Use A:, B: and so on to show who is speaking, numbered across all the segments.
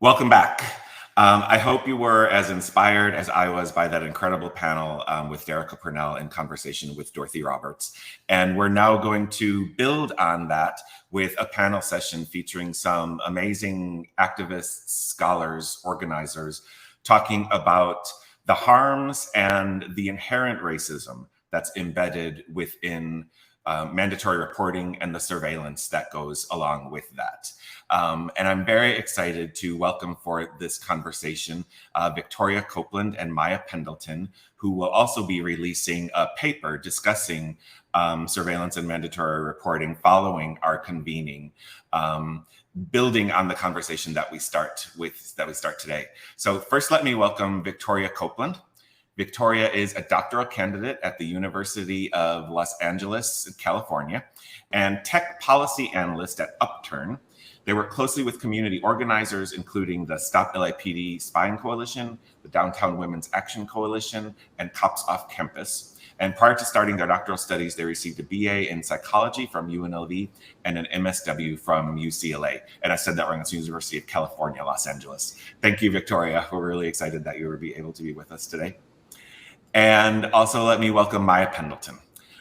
A: Welcome back. I hope you were as inspired as I was by that incredible panel with Derica Purnell in conversation with Dorothy Roberts. And we're now going to build on that with a panel session featuring some amazing activists, scholars, organizers, talking about the harms and the inherent racism that's embedded within mandatory reporting and the surveillance that goes along with that. And I'm very excited to welcome for this conversation Victoria Copeland and Maya Pendleton, who will also be releasing a paper discussing surveillance and mandatory reporting following our convening, building on the conversation that we start today. So first, let me welcome Victoria Copeland. Victoria is a doctoral candidate at the University of Los Angeles, California, and tech policy analyst at Upturn. They work closely with community organizers, including the Stop LAPD Spying Coalition, the Downtown Women's Action Coalition, and Cops Off Campus. And prior to starting their doctoral studies, they received a BA in psychology from UNLV and an MSW from UCLA. And I said that wrong, it's University of California, Los Angeles. Thank you, Victoria. We're really excited that you will be able to be with us today. And also let me welcome Maya Pendleton.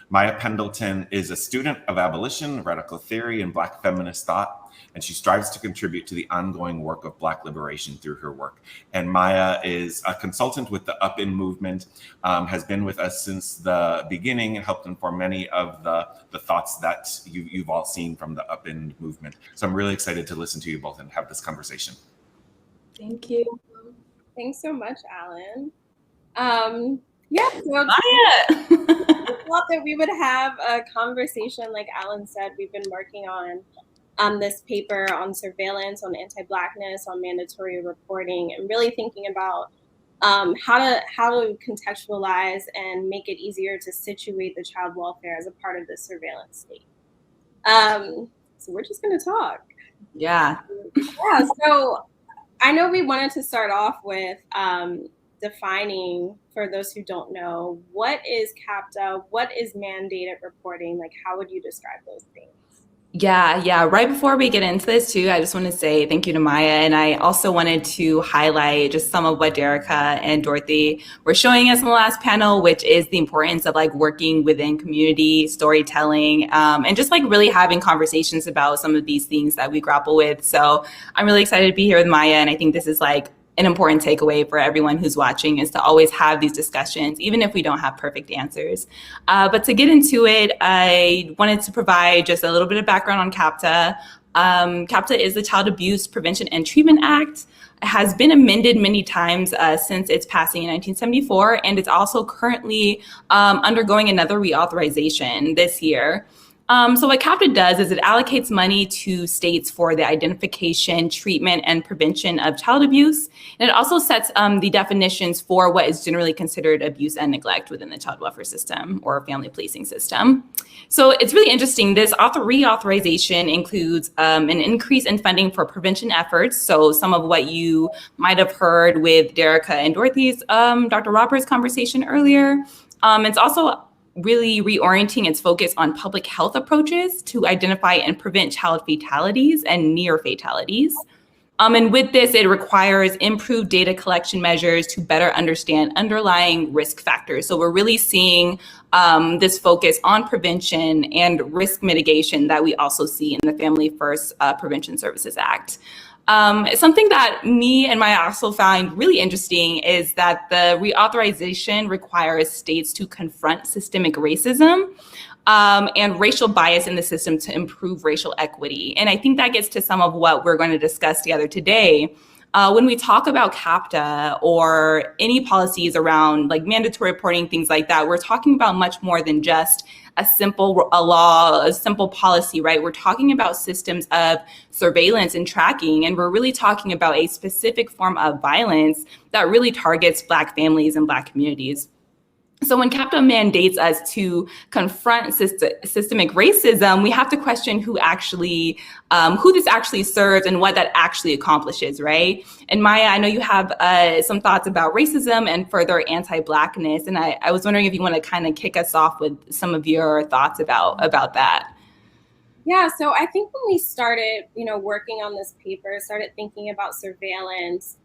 A: Maya Pendleton is a student of abolition, radical theory, and Black feminist thought, and she strives to contribute to the ongoing work of Black liberation through her work. And Maya is a consultant with the upEND movement, has been with us since the beginning and helped inform many of the thoughts that you've all seen from the upEND movement. So I'm really excited to listen to you both and have this conversation.
B: Thank you.
C: Thanks so much, Alan. Yeah, so
B: Maya.
C: I thought that we would have a conversation. Like Alan said, we've been working on this paper on surveillance, on anti-Blackness, on mandatory reporting, and really thinking about how to contextualize and make it easier to situate the child welfare as a part of the surveillance state. So we're just going to talk.
B: Yeah.
C: Yeah. So I know we wanted to start off with defining, for those who don't know, what is CAPTA, what is mandated reporting, like how would you describe those things?
B: Yeah. Right before we get into this too, I just want to say thank you to Maya. And I also wanted to highlight just some of what Derica and Dorothy were showing us in the last panel, which is the importance of like working within community storytelling, and just like really having conversations about some of these things that we grapple with. So I'm really excited to be here with Maya. And I think this is like an important takeaway for everyone who's watching is to always have these discussions, even if we don't have perfect answers. But to get into it, I wanted to provide just a little bit of background on CAPTA. CAPTA is the Child Abuse Prevention and Treatment Act. It has been amended many times since its passing in 1974, and it's also currently undergoing another reauthorization this year. So what CAPTA does is it allocates money to states for the identification, treatment, and prevention of child abuse. And it also sets the definitions for what is generally considered abuse and neglect within the child welfare system or family policing system. So it's really interesting. This reauthorization includes an increase in funding for prevention efforts. So some of what you might have heard with Derica and Dorothy's Dr. Roberts conversation earlier. It's also really reorienting its focus on public health approaches to identify and prevent child fatalities and near fatalities. And with this, it requires improved data collection measures to better understand underlying risk factors. So we're really seeing this focus on prevention and risk mitigation that we also see in the Family First Prevention Services Act. Something that me and Maya also find really interesting is that the reauthorization requires states to confront systemic racism and racial bias in the system to improve racial equity. And I think that gets to some of what we're going to discuss together today. When we talk about CAPTA or any policies around like mandatory reporting, things like that, we're talking about much more than just a law, a simple policy, right? We're talking about systems of surveillance and tracking, and we're really talking about a specific form of violence that really targets Black families and Black communities. So when CAPTA mandates us to confront systemic racism, we have to question who this actually serves and what that actually accomplishes, right? And Maya, I know you have some thoughts about racism and further anti-Blackness, and I was wondering if you want to kind of kick us off with some of your thoughts about that.
C: Yeah, so I think when we started, working on this paper, started thinking about surveillance,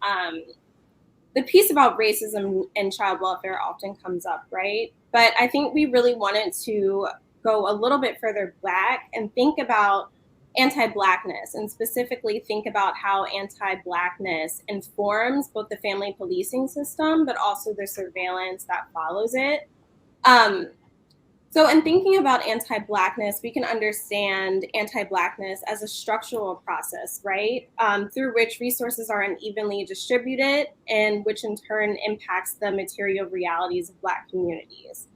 C: the piece about racism and child welfare often comes up, right? But I think we really wanted to go a little bit further back and think about anti-Blackness, and specifically think about how anti-Blackness informs both the family policing system, but also the surveillance that follows it. Um, so, in thinking about anti-Blackness, we can understand anti-Blackness as a structural process, right? Through which resources are unevenly distributed, and which in turn impacts the material realities of Black communities.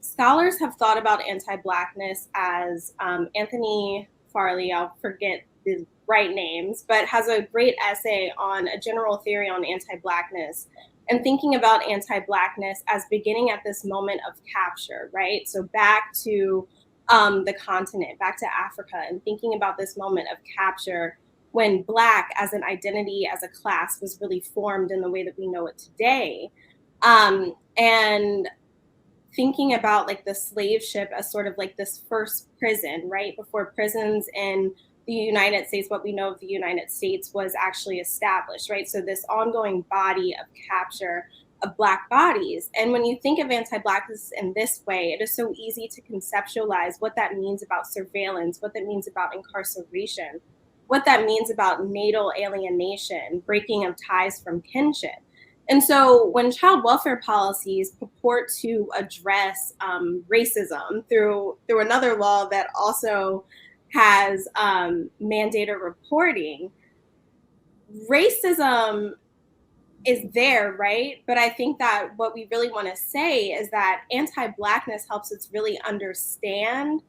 C: Scholars have thought about anti-Blackness as Anthony Farley, I'll forget the right names, but has a great essay on a general theory on anti-Blackness and thinking about anti-Blackness as beginning at this moment of capture, right? So back to the continent, back to Africa, and thinking about this moment of capture when Black as an identity, as a class, was really formed in the way that we know it today. And thinking about like the slave ship as sort of like this first prison, right? Before prisons in the United States, what we know of the United States, was actually established, right? So this ongoing body of capture of Black bodies. And when you think of anti-Blackness in this way, it is so easy to conceptualize what that means about surveillance, what that means about incarceration, what that means about natal alienation, breaking of ties from kinship. And so when child welfare policies purport to address racism through another law that also has mandated reporting, racism is there, right? But I think that what we really want to say is that anti-Blackness helps us really understand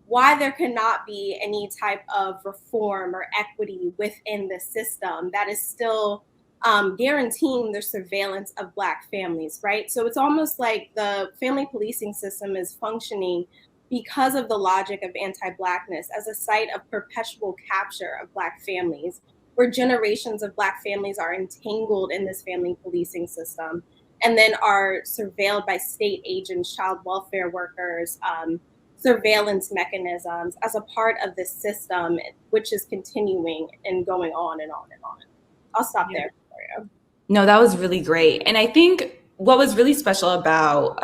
C: why there cannot be any type of reform or equity within the system that is still guaranteeing the surveillance of Black families, right? So it's almost like the family policing system is functioning because of the logic of anti-Blackness as a site of perpetual capture of Black families, where generations of Black families are entangled in this family policing system and then are surveilled by state agents, child welfare workers, surveillance mechanisms as a part of this system, which is continuing and going on and on and on. I'll stop there for you.
B: No, that was really great. And I think what was really special about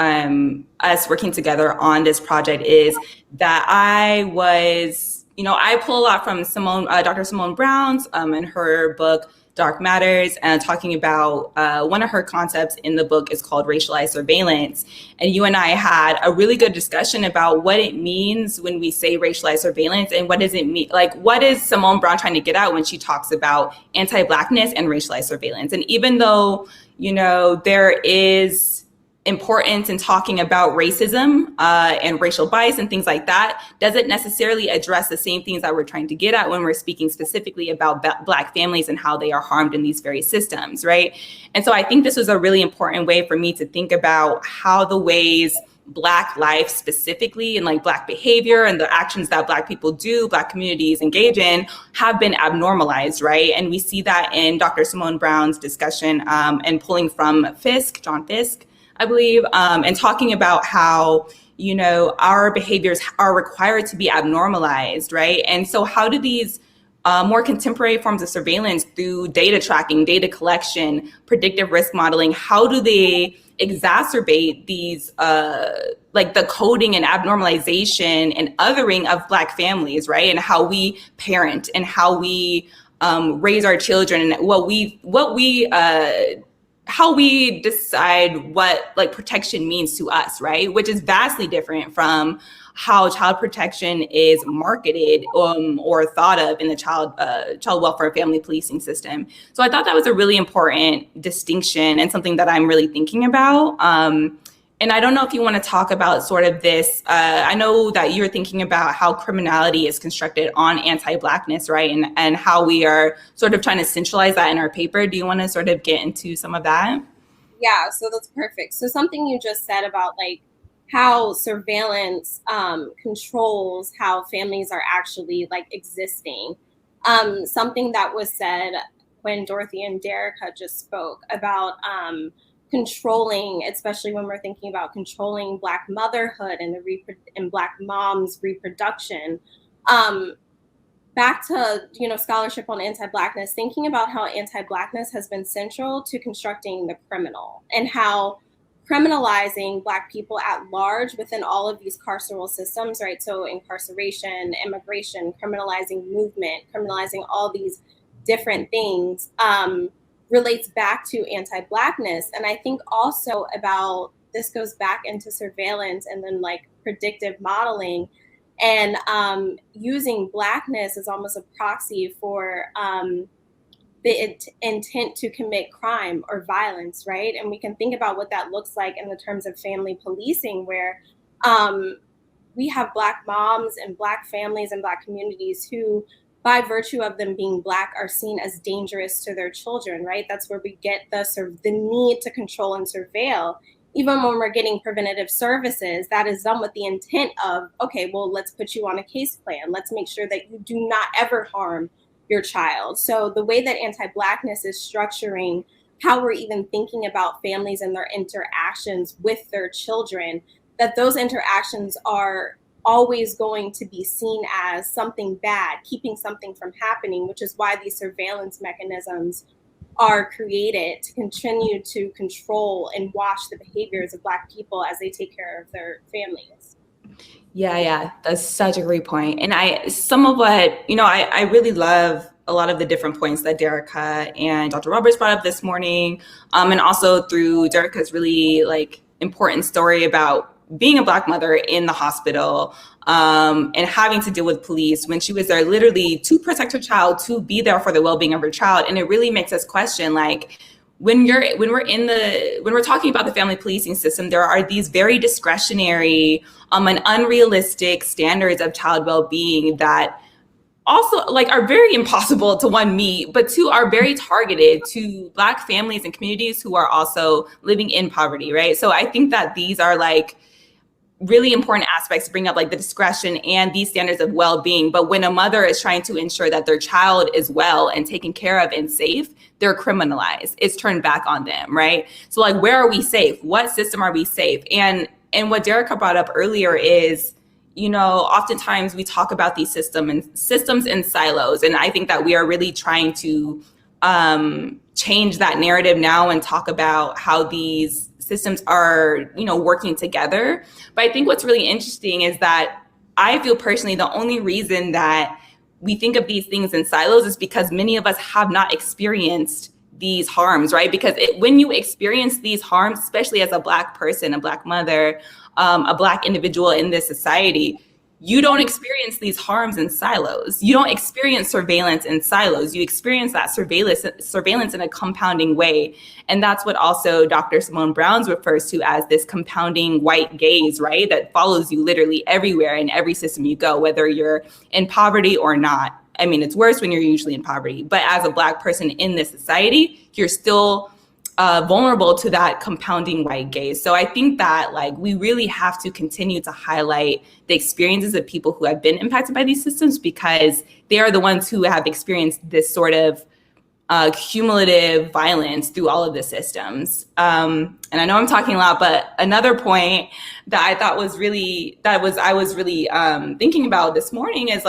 B: us working together on this project is that I was, I pull a lot from Dr. Simone Brown's in her book, Dark Matters, and talking about one of her concepts in the book is called racialized surveillance. And you and I had a really good discussion about what it means when we say racialized surveillance and what does it mean? Like, what is Simone Brown trying to get at when she talks about anti-Blackness and racialized surveillance? And even though, there is importance in talking about racism and racial bias and things like that, doesn't necessarily address the same things that we're trying to get at when we're speaking specifically about Black families and how they are harmed in these very systems, right? And so I think this was a really important way for me to think about how the ways Black life specifically and like Black behavior and the actions that Black people do, Black communities engage in, have been abnormalized, right? And we see that in Dr. Simone Brown's discussion and pulling from John Fisk, I believe, and talking about how, our behaviors are required to be abnormalized, right? And so how do these more contemporary forms of surveillance through data tracking, data collection, predictive risk modeling, how do they exacerbate these, like the coding and abnormalization and othering of Black families, right? And how we parent and how we raise our children and how we decide what like protection means to us, right? Which is vastly different from how child protection is marketed or thought of in the child welfare and family policing system. So I thought that was a really important distinction and something that I'm really thinking about. And I don't know if you want to talk about sort of this. I know that you're thinking about how criminality is constructed on anti-Blackness, right? And how we are sort of trying to centralize that in our paper. Do you want to sort of get into some of that?
C: Yeah, so that's perfect. So something you just said about like how surveillance controls how families are actually like existing. Something that was said when Dorothy and Derica just spoke about controlling, especially when we're thinking about controlling Black motherhood and and Black moms' reproduction. Back to, scholarship on anti-Blackness, thinking about how anti-Blackness has been central to constructing the criminal, and how criminalizing Black people at large within all of these carceral systems, right? So incarceration, immigration, criminalizing movement, criminalizing all these different things, relates back to anti-Blackness. And I think also about, this goes back into surveillance and then like predictive modeling, and using Blackness as almost a proxy for the intent to commit crime or violence, right? And we can think about what that looks like in the terms of family policing, where we have Black moms and Black families and Black communities who, by virtue of them being Black, are seen as dangerous to their children, right? That's where we get the need to control and surveil. Even when we're getting preventative services, that is done with the intent of, okay, well, let's put you on a case plan. Let's make sure that you do not ever harm your child. So the way that anti-Blackness is structuring how we're even thinking about families and their interactions with their children, that those interactions are always going to be seen as something bad, keeping something from happening, which is why these surveillance mechanisms are created to continue to control and watch the behaviors of Black people as they take care of their families.
B: Yeah, that's such a great point. And I really love a lot of the different points that Derica and Dr. Roberts brought up this morning, and also through Derica's really important story about being a Black mother in the hospital, and having to deal with police when she was there literally to protect her child, to be there for the well-being of her child. And it really makes us question, when we're talking about the family policing system, there are these very discretionary and unrealistic standards of child well-being that also are very impossible to, one, meet, but two, are very targeted to Black families and communities who are also living in poverty, right? So I think that these are really important aspects to bring up, the discretion and these standards of well-being. But when a mother is trying to ensure that their child is well and taken care of and safe, they're criminalized. It's turned back on them, right? So where are we safe? What system are we safe? And what Derica brought up earlier is, oftentimes we talk about these systems in silos. And I think that we are really trying to change that narrative now and talk about how these systems are, working together. But I think what's really interesting is that I feel personally the only reason that we think of these things in silos is because many of us have not experienced these harms, right? Because when you experience these harms, especially as a Black person, a Black mother, a Black individual in this society, you don't experience these harms in silos. You don't experience surveillance in silos. You experience that surveillance in a compounding way. And that's what also Dr. Simone Browns refers to as this compounding white gaze, right? That follows you literally everywhere in every system you go, whether you're in poverty or not. I mean, it's worse when you're usually in poverty, but as a Black person in this society, you're still vulnerable to that compounding white gaze. So I think that we really have to continue to highlight the experiences of people who have been impacted by these systems, because they are the ones who have experienced this sort of cumulative violence through all of the systems. And I know I'm talking a lot, but another point that I thought was really, I was really thinking about this morning is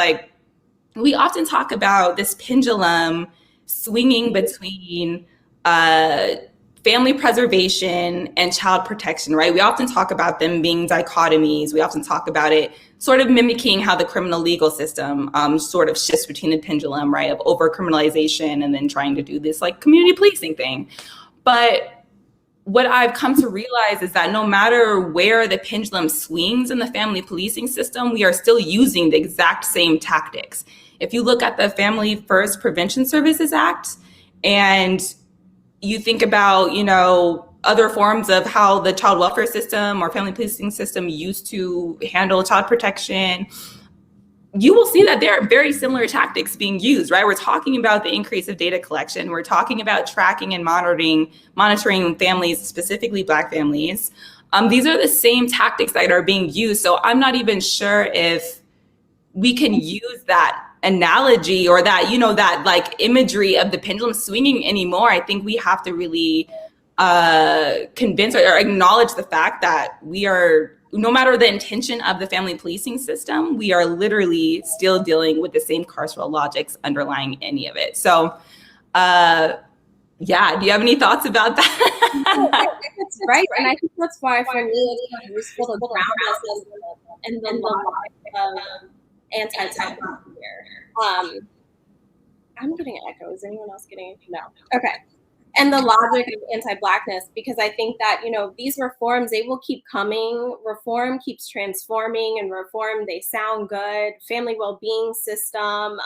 B: we often talk about this pendulum swinging between family preservation and child protection, right? We often talk about them being dichotomies. We often talk about it sort of mimicking how the criminal legal system sort of shifts between the pendulum, right, of over-criminalization and then trying to do this community policing thing. But what I've come to realize is that no matter where the pendulum swings in the family policing system, we are still using the exact same tactics. If you look at the Family First Prevention Services Act, and you think about, other forms of how the child welfare system or family policing system used to handle child protection, you will see that there are very similar tactics being used, right? We're talking about the increase of data collection. We're talking about tracking and monitoring families, specifically Black families. These are the same tactics that are being used. So I'm not even sure if we can use that analogy or that, that imagery of the pendulum swinging anymore. I think we have to really convince or acknowledge the fact that we are, no matter the intention of the family policing system, we are literally still dealing with the same carceral logics underlying any of it. So, yeah, do you have any thoughts about that?
C: That's right, and I think that's why for me it's kind of useful to ground us in the logic of anti-black here. I'm getting an echo. Is anyone else getting? No. Okay. And the logic of anti-blackness, because I think that, you know, these reforms, they will keep coming. Reform keeps transforming, and reform, they sound good. Family well-being system,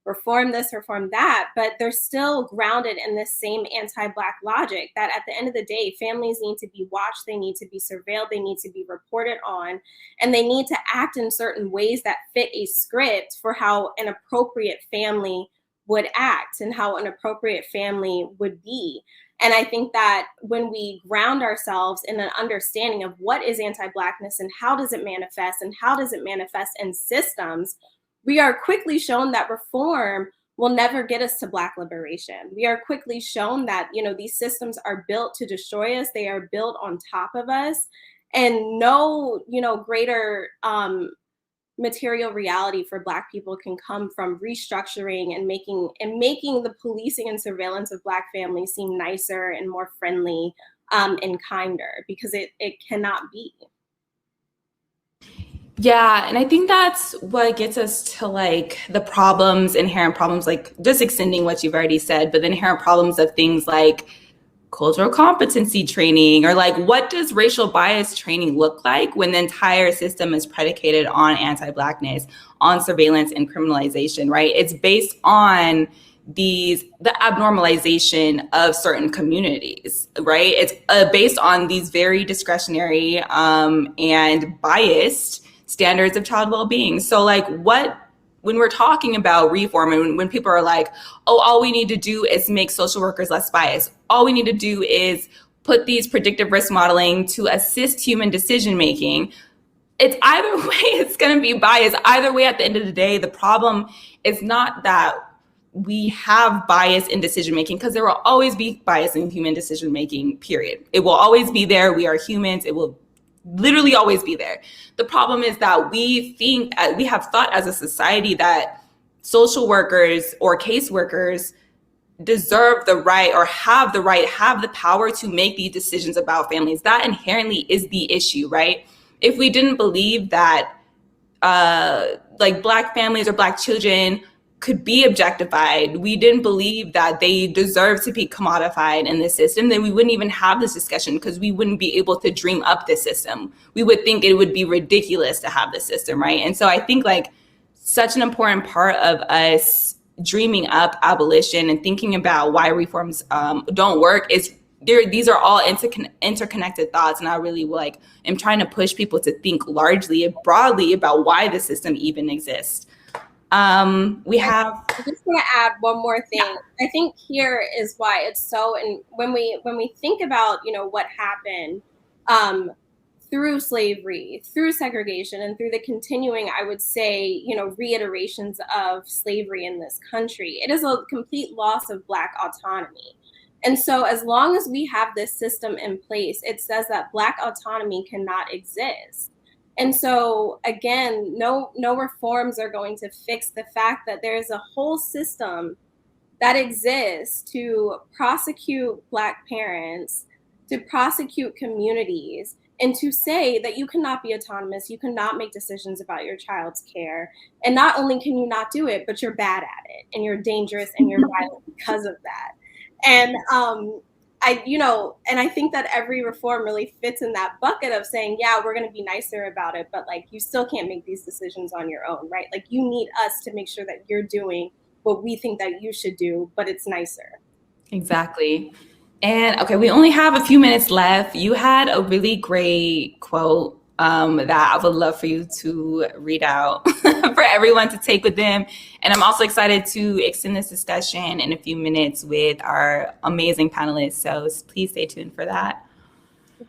C: reform this, reform that, but they're still grounded in this same anti-black logic that at the end of the day, families need to be watched, they need to be surveilled, they need to be reported on, and they need to act in certain ways that fit a script for how an appropriate family would act and how an appropriate family would be. And I think that when we ground ourselves in an understanding of what is anti-blackness and how does it manifest in systems, we are quickly shown that reform will never get us to Black liberation. We are quickly shown that, you know, these systems are built to destroy us. They are built on top of us, and no, you know, greater material reality for Black people can come from restructuring and making the policing and surveillance of Black families seem nicer and more friendly and kinder, because it cannot be.
B: Yeah, and I think that's what gets us to like the problems, inherent problems, like just extending what you've already said, but the inherent problems of things like cultural competency training, or like what does racial bias training look like when the entire system is predicated on anti-Blackness, on surveillance and criminalization, right? It's based on the abnormalization of certain communities, right? It's based on these very discretionary and biased standards of child well-being. So like when we're talking about reform, and when people are like, oh, all we need to do is make social workers less biased. All we need to do is put these predictive risk modeling to assist human decision-making. It's either way, it's going to be biased. Either way, at the end of the day, the problem is not that we have bias in decision-making, because there will always be bias in human decision-making, period. It will always be there. We are humans. It will literally always be there. The problem is that we have thought as a society that social workers or caseworkers deserve the right, or have the power to make these decisions about families. That inherently is the issue, right? If we didn't believe that like Black families or Black children could be objectified, we didn't believe that they deserve to be commodified in this system, then we wouldn't even have this discussion, because we wouldn't be able to dream up this system. We would think it would be ridiculous to have this system, right? And so I think like such an important part of us dreaming up abolition and thinking about why reforms don't work is these are all interconnected thoughts. And I really like am trying to push people to think largely and broadly about why the system even exists. I'm
C: just going to add one more thing. Yeah. I think here is why it's so, and when we think about, you know, what happened through slavery, through segregation, and through the continuing, I would say, you know, reiterations of slavery in this country, it is a complete loss of Black autonomy. And so as long as we have this system in place, it says that Black autonomy cannot exist. And so, again, no reforms are going to fix the fact that there is a whole system that exists to prosecute Black parents, to prosecute communities, and to say that you cannot be autonomous, you cannot make decisions about your child's care. And not only can you not do it, but you're bad at it, and you're dangerous, and you're violent because of that. And I think that every reform really fits in that bucket of saying, yeah, we're going to be nicer about it, but like you still can't make these decisions on your own, right? Like you need us to make sure that you're doing what we think that you should do, but it's nicer.
B: Exactly. And okay, we only have a few minutes left. You had a really great quote that I would love for you to read out for everyone to take with them. And I'm also excited to extend this discussion in a few minutes with our amazing panelists. So please stay tuned for that.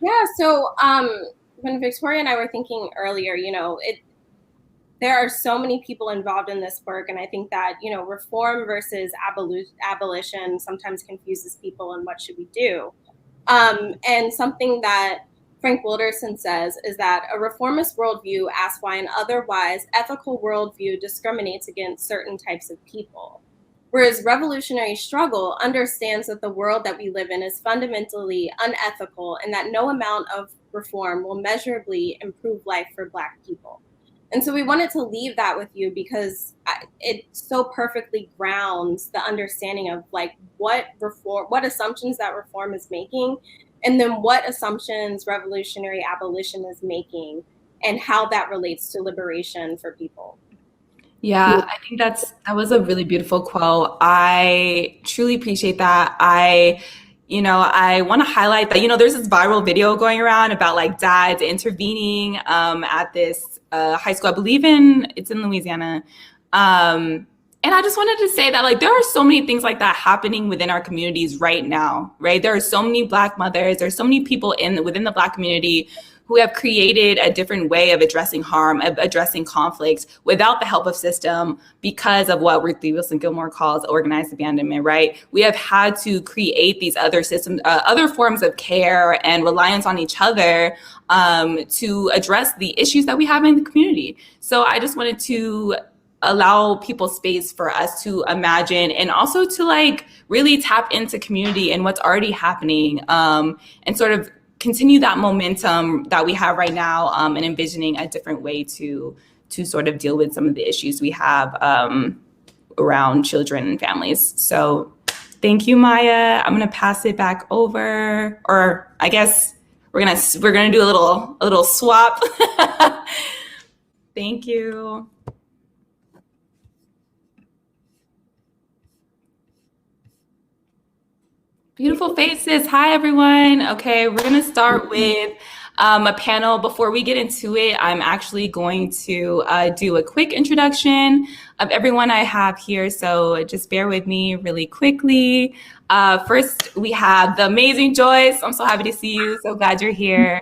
C: Yeah. So when Victoria and I were thinking earlier, you know, there are so many people involved in this work. And I think that, you know, reform versus abolition sometimes confuses people, and what should we do? And something that Frank Wilderson says is that a reformist worldview asks why an otherwise ethical worldview discriminates against certain types of people, whereas revolutionary struggle understands that the world that we live in is fundamentally unethical and that no amount of reform will measurably improve life for Black people. And so we wanted to leave that with you because it so perfectly grounds the understanding of like what assumptions that reform is making, and then what assumptions revolutionary abolition is making, and how that relates to liberation for people.
B: Yeah, I think that was a really beautiful quote. I truly appreciate that. I want to highlight that, there's this viral video going around about like dads intervening at this high school. I believe it's in Louisiana. And I just wanted to say that like there are so many things like that happening within our communities right now, right? There are so many Black mothers, there's so many people within the Black community who have created a different way of addressing harm, of addressing conflicts without the help of system because of what Ruth Lee Wilson Gilmore calls organized abandonment, right? We have had to create these other systems, other forms of care and reliance on each other to address the issues that we have in the community. So I just wanted to allow people space for us to imagine and also to like really tap into community and what's already happening and sort of continue that momentum that we have right now and envisioning a different way to sort of deal with some of the issues we have around children and families. So thank you, Maya. I'm gonna pass it back over, or I guess we're gonna do a little swap. Thank you. Beautiful faces. Hi, everyone. Okay, we're going to start with a panel. Before we get into it, I'm actually going to do a quick introduction of everyone I have here. So just bear with me really quickly. First, we have the amazing Joyce. I'm so happy to see you. So glad you're here.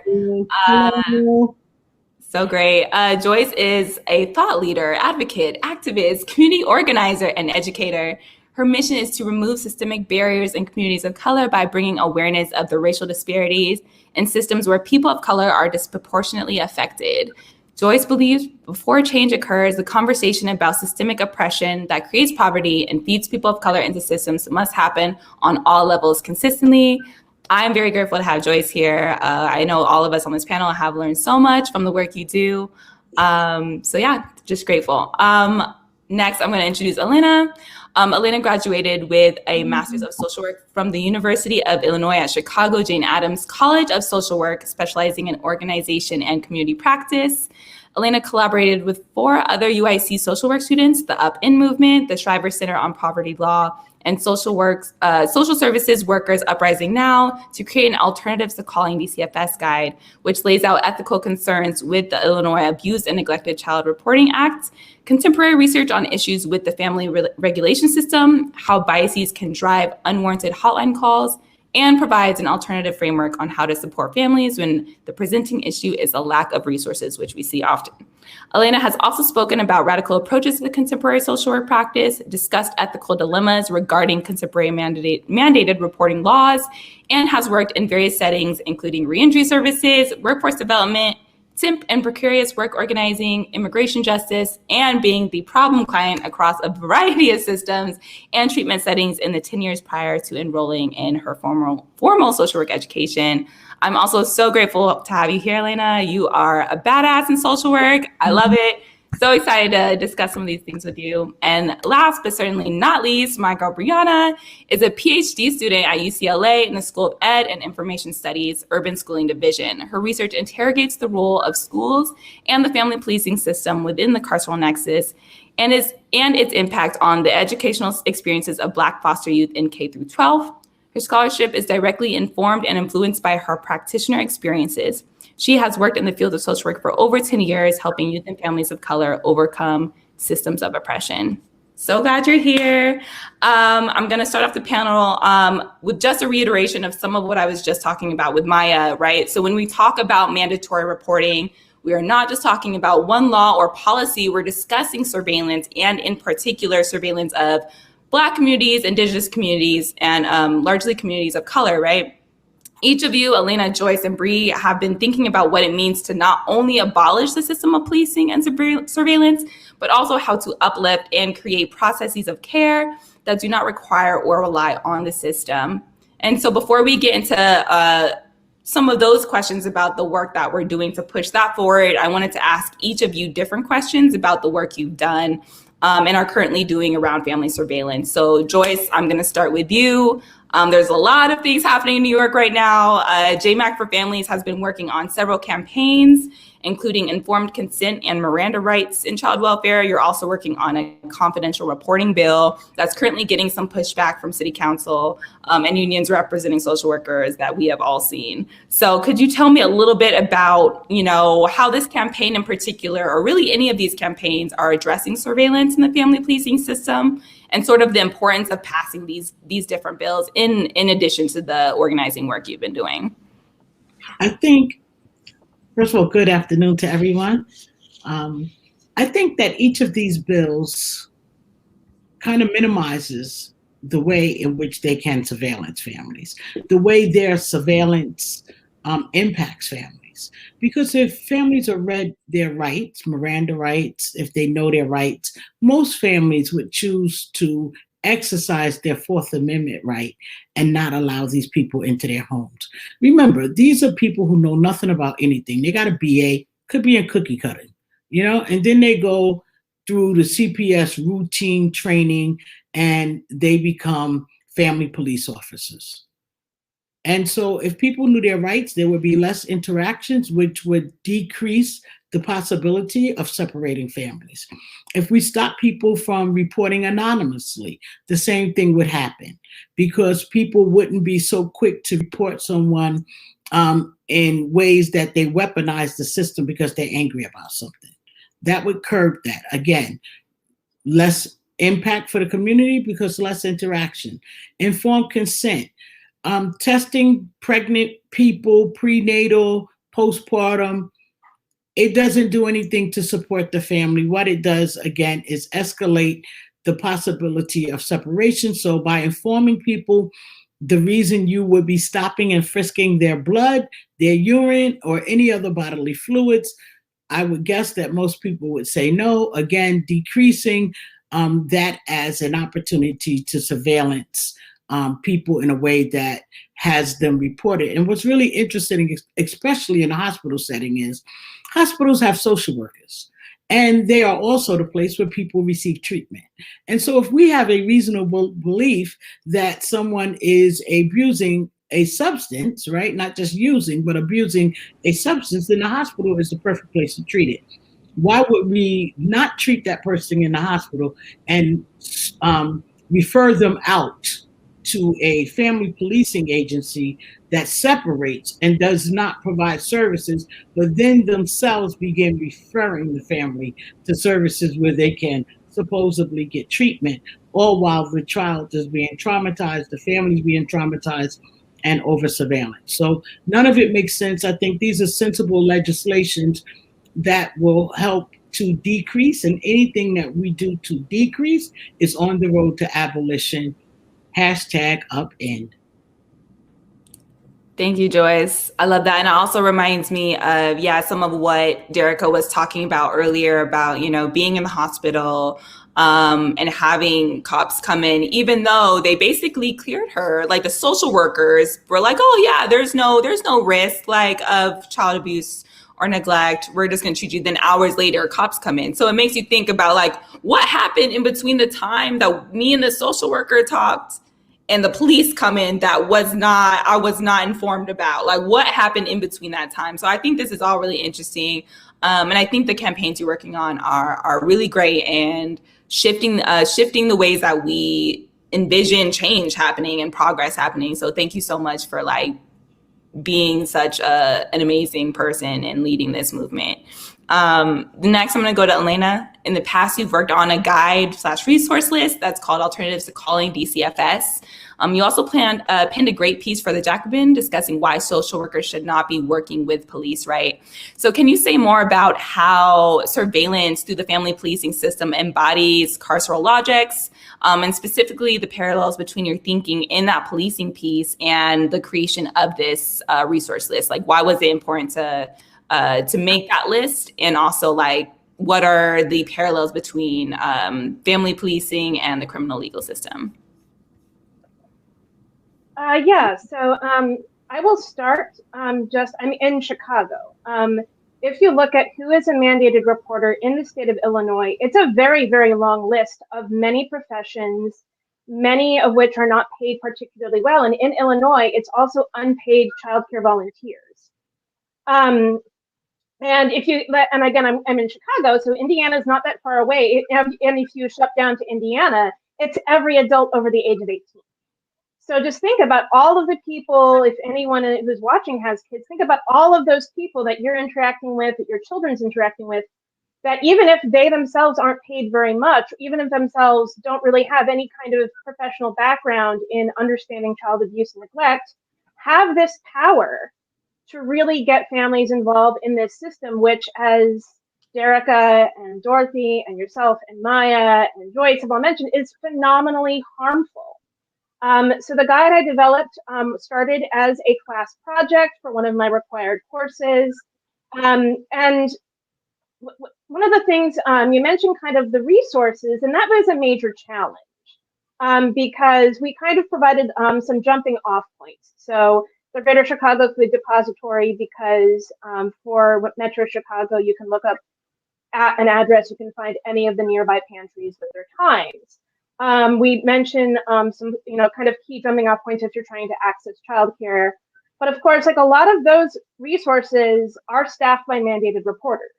B: So great. Joyce is a thought leader, advocate, activist, community organizer, and educator. Her mission is to remove systemic barriers in communities of color by bringing awareness of the racial disparities in systems where people of color are disproportionately affected. Joyce believes before change occurs, the conversation about systemic oppression that creates poverty and feeds people of color into systems must happen on all levels consistently. I'm very grateful to have Joyce here. I know all of us on this panel have learned so much from the work you do. So yeah, just grateful. Next, I'm going to introduce Elena. Elena graduated with a Master's of Social Work from the University of Illinois at Chicago Jane Addams College of Social Work, specializing in organization and community practice. Elena collaborated with 4 other UIC social work students, the upEND movement, the Shriver Center on Poverty Law, and Social Services Workers Uprising Now to create an Alternatives to Calling DCFS guide, which lays out ethical concerns with the Illinois Abused and Neglected Child Reporting Act, contemporary research on issues with the family regulation system, how biases can drive unwarranted hotline calls, and provides an alternative framework on how to support families when the presenting issue is a lack of resources, which we see often. Elena has also spoken about radical approaches to the contemporary social work practice, discussed ethical dilemmas regarding contemporary mandated reporting laws, and has worked in various settings, including reentry services, workforce development, temp and precarious work organizing, immigration justice, and being the problem client across a variety of systems and treatment settings in the 10 years prior to enrolling in her formal social work education. I'm also so grateful to have you here, Elena. You are a badass in social work. I love it. So excited to discuss some of these things with you. And last but certainly not least, my girl Brianna is a PhD student at UCLA in the School of Ed and Information Studies, Urban Schooling Division. Her research interrogates the role of schools and the family policing system within the carceral nexus and its impact on the educational experiences of Black foster youth in K through 12. Her scholarship is directly informed and influenced by her practitioner experiences. She has worked in the field of social work for over 10 years, helping youth and families of color overcome systems of oppression. So glad you're here. I'm going to start off the panel with just a reiteration of some of what I was just talking about with Maya, right? So when we talk about mandatory reporting, we are not just talking about one law or policy. We're discussing surveillance, and in particular, surveillance of Black communities, Indigenous communities, and largely communities of color, right? Each of you, Elena, Joyce, and Bree, have been thinking about what it means to not only abolish the system of policing and surveillance, but also how to uplift and create processes of care that do not require or rely on the system. And so before we get into some of those questions about the work that we're doing to push that forward, I wanted to ask each of you different questions about the work you've done and are currently doing around family surveillance. So Joyce, I'm going to start with you. There's a lot of things happening in New York right now. JMAC for Families has been working on several campaigns, including informed consent and Miranda rights in child welfare. You're also working on a confidential reporting bill that's currently getting some pushback from City Council and unions representing social workers that we have all seen. So could you tell me a little bit about, how this campaign in particular, or really any of these campaigns, are addressing surveillance in the family policing system and sort of the importance of passing these different bills in addition to the organizing work you've been doing?
D: I think, first of all, good afternoon to everyone. I think that each of these bills kind of minimizes the way in which they can surveillance families, the way their surveillance impacts families. Because if families are read their rights, Miranda rights, if they know their rights, most families would choose to exercise their Fourth Amendment right and not allow these people into their homes. Remember, these are people who know nothing about anything. They got a BA, could be in cookie cutting, and then they go through the CPS routine training and they become family police officers. And so if people knew their rights, there would be less interactions, which would decrease the possibility of separating families. If we stop people from reporting anonymously, the same thing would happen because people wouldn't be so quick to report someone in ways that they weaponize the system because they're angry about something. That would curb that. Again, less impact for the community because less interaction. Informed consent. Testing pregnant people, prenatal, postpartum, it doesn't do anything to support the family. What it does, again, is escalate the possibility of separation. So by informing people the reason you would be stopping and frisking their blood, their urine, or any other bodily fluids, I would guess that most people would say no. Again, decreasing that as an opportunity to surveillance people in a way that has them reported. And what's really interesting, especially in a hospital setting, is hospitals have social workers, and they are also the place where people receive treatment. And so if we have a reasonable belief that someone is abusing a substance, right, not just using, but abusing a substance, then the hospital is the perfect place to treat it. Why would we not treat that person in the hospital and refer them out to a family policing agency that separates and does not provide services, but then themselves begin referring the family to services where they can supposedly get treatment, all while the child is being traumatized, the family's being traumatized, and over surveillance. So none of it makes sense. I think these are sensible legislations that will help to decrease, and anything that we do to decrease is on the road to abolition. #upEND.
B: Thank you, Joyce. I love that. And it also reminds me of, some of what Derica was talking about earlier about, being in the hospital and having cops come in, even though they basically cleared her. Like the social workers were like, oh yeah, there's no risk of child abuse or neglect. We're just going to treat you. Then hours later, cops come in. So it makes you think about what happened in between the time that me and the social worker talked and the police come in that I was not informed about. What happened in between that time? So I think this is all really interesting. And I think the campaigns you're working on are really great and shifting the ways that we envision change happening and progress happening. So thank you so much for being such an amazing person and leading this movement. Next, I'm going to go to Elena. In the past, you've worked on a guide/resource list that's called Alternatives to Calling DCFS. You also penned a great piece for the Jacobin discussing why social workers should not be working with police, right? So can you say more about how surveillance through the family policing system embodies carceral logics, and specifically the parallels between your thinking in that policing piece and the creation of this resource list? Like, why was it important to make that list, and also like what are the parallels between family policing and the criminal legal system?
E: So I will start I'm in Chicago. If you look at who is a mandated reporter in the state of Illinois, it's a very, very long list of many professions, many of which are not paid particularly well. And in Illinois, it's also unpaid childcare volunteers. And again, I'm in Chicago, so Indiana is not that far away. And if you shut down to Indiana, it's every adult over the age of 18. So just think about all of the people, if anyone who's watching has kids, think about all of those people that you're interacting with, that your children's interacting with, that even if they themselves aren't paid very much, even if themselves don't really have any kind of professional background in understanding child abuse and neglect, have this power to really get families involved in this system, which, as Derica and Dorothy and yourself and Maya and Joyce have all mentioned, is phenomenally harmful. So the guide I developed started as a class project for one of my required courses. And one of the things you mentioned, kind of the resources, and that was a major challenge because we kind of provided some jumping off points. So the Greater Chicago Food Depository, because for Metro Chicago, you can look up at an address, you can find any of the nearby pantries with their times. We mentioned some, kind of key jumping off points if you're trying to access childcare. But of course, like a lot of those resources are staffed by mandated reporters.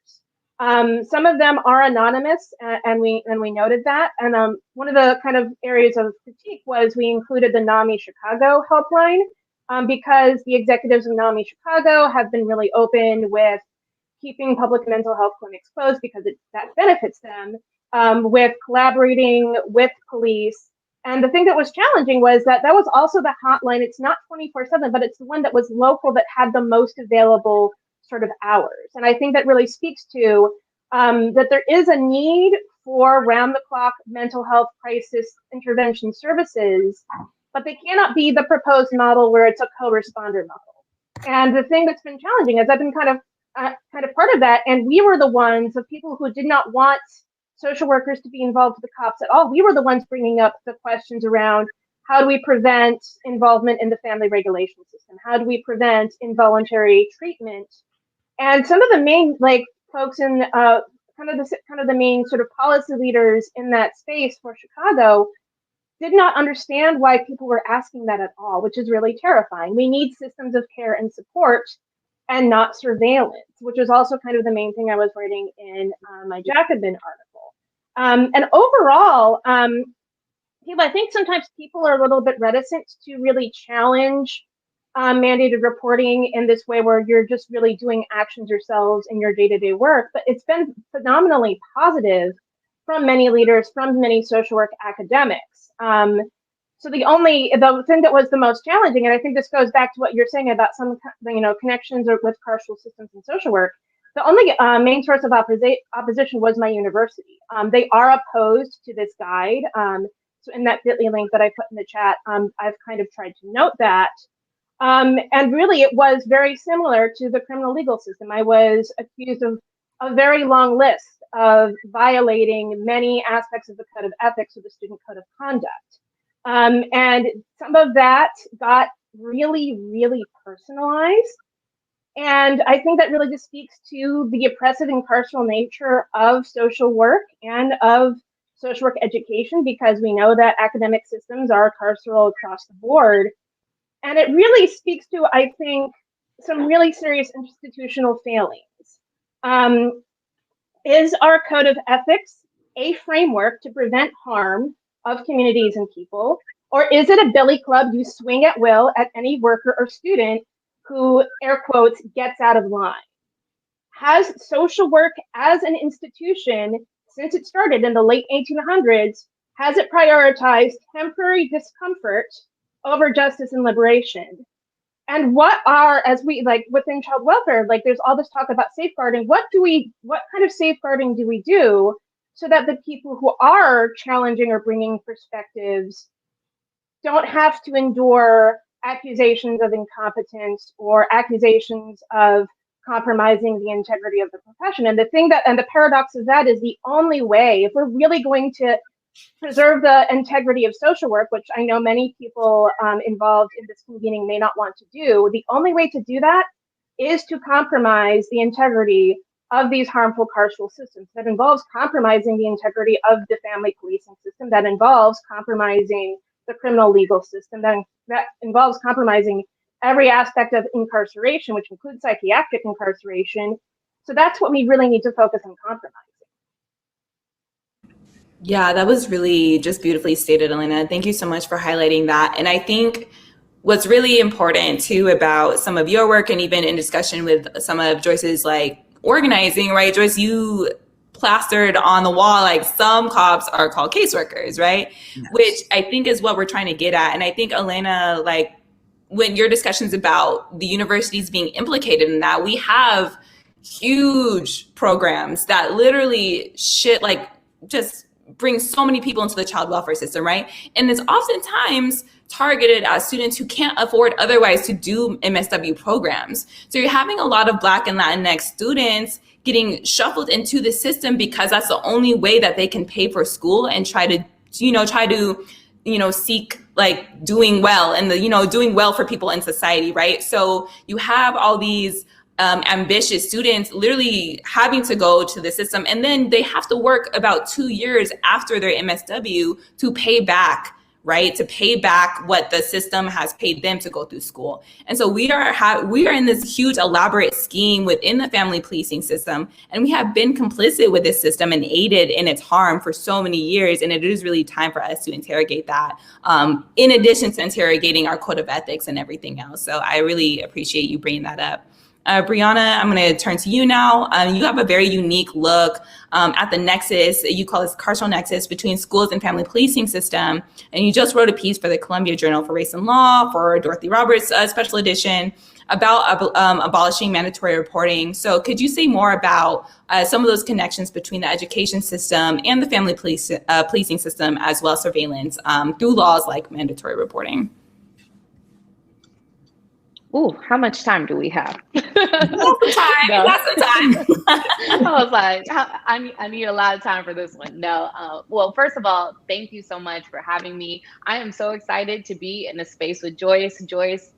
E: Some of them are anonymous, and we noted that. And one of the kind of areas of critique was we included the NAMI Chicago helpline because the executives of NAMI Chicago have been really open with keeping public mental health clinics closed because that benefits them. With collaborating with police. And the thing that was challenging was that was also the hotline. It's not 24/7, but it's the one that was local that had the most available sort of hours. And I think that really speaks to that there is a need for round-the-clock mental health crisis intervention services, but they cannot be the proposed model where it's a co-responder model. And the thing that's been challenging is I've been kind of part of that, and we were the ones of people who did not want social workers to be involved with the cops at all. We were the ones bringing up the questions around how do we prevent involvement in the family regulation system? How do we prevent involuntary treatment? And some of the main folks in kind of the main sort of policy leaders in that space for Chicago did not understand why people were asking that at all, which is really terrifying. We need systems of care and support and not surveillance, which is also kind of the main thing I was writing in my Jacobin article. And overall, I think sometimes people are a little bit reticent to really challenge mandated reporting in this way where you're just really doing actions yourselves in your day-to-day work. But it's been phenomenally positive from many leaders, from many social work academics. So the thing that was the most challenging, and I think this goes back to what you're saying about some connections with carceral systems and social work, the only main source of opposition was my university. They are opposed to this guide. So in that bit.ly link that I put in the chat, I've kind of tried to note that. And really, it was very similar to the criminal legal system. I was accused of a very long list of violating many aspects of the code of ethics or the student code of conduct. And some of that got really, really personalized. And I think that really just speaks to the oppressive and carceral nature of social work and of social work education, because we know that academic systems are carceral across the board. And it really speaks to, I think, some really serious institutional failings. Is our code of ethics a framework to prevent harm of communities and people? Or is it a billy club you swing at will at any worker or student who, air quotes, gets out of line? has social work as an institution, since it started in the late 1800s, has it prioritized temporary discomfort over justice and liberation? And what are, as we like within child welfare, like there's all this talk about safeguarding. What kind of safeguarding do we do so that the people who are challenging or bringing perspectives don't have to endure accusations of incompetence or accusations of compromising the integrity of the profession? And the paradox of that is the only way, if we're really going to preserve the integrity of social work, which I know many people involved in this convening may not want to do, the only way to do that is to compromise the integrity of these harmful carceral systems. That involves compromising the integrity of the family policing system, that involves compromising the criminal legal system, that involves compromising every aspect of incarceration, which includes psychiatric incarceration. So that's what we really need to focus on compromising.
B: Yeah, that was really just beautifully stated, Elena. Thank you so much for highlighting that. And I think what's really important too about some of your work, and even in discussion with some of Joyce's like organizing, right? Joyce, you plastered on the wall like some cops are called caseworkers, right? Yes. Which I think is what we're trying to get at. And I think, Elena, like when your discussions about the universities being implicated in that, we have huge programs that literally just bring so many people into the child welfare system, right? And it's oftentimes targeted at students who can't afford otherwise to do MSW programs. So you're having a lot of Black and Latinx students getting shuffled into the system because that's the only way that they can pay for school and try to seek like doing well and doing well for people in society, right? So you have all these ambitious students literally having to go to the system, and then they have to work about 2 years after their MSW to pay back, right? To pay back what the system has paid them to go through school. And so we are in this huge elaborate scheme within the family policing system, and we have been complicit with this system and aided in its harm for so many years. And it is really time for us to interrogate that, in addition to interrogating our code of ethics and everything else. So I really appreciate you bringing that up. Brianna, I'm going to turn to you now. You have a very unique look at the nexus, you call this carceral nexus between schools and family policing system. And you just wrote a piece for the Columbia Journal for Race and Law for Dorothy Roberts' special edition about abolishing mandatory reporting. So could you say more about some of those connections between the education system and the family policing system, as well as surveillance through laws like mandatory reporting?
F: Ooh, how much time do we have?
B: Lots of time.
F: No.
B: Lots of time.
F: I was like, I need a lot of time for this one. No. Well, first of all, thank you so much for having me. I am so excited to be in a space with Joyce. Joyce,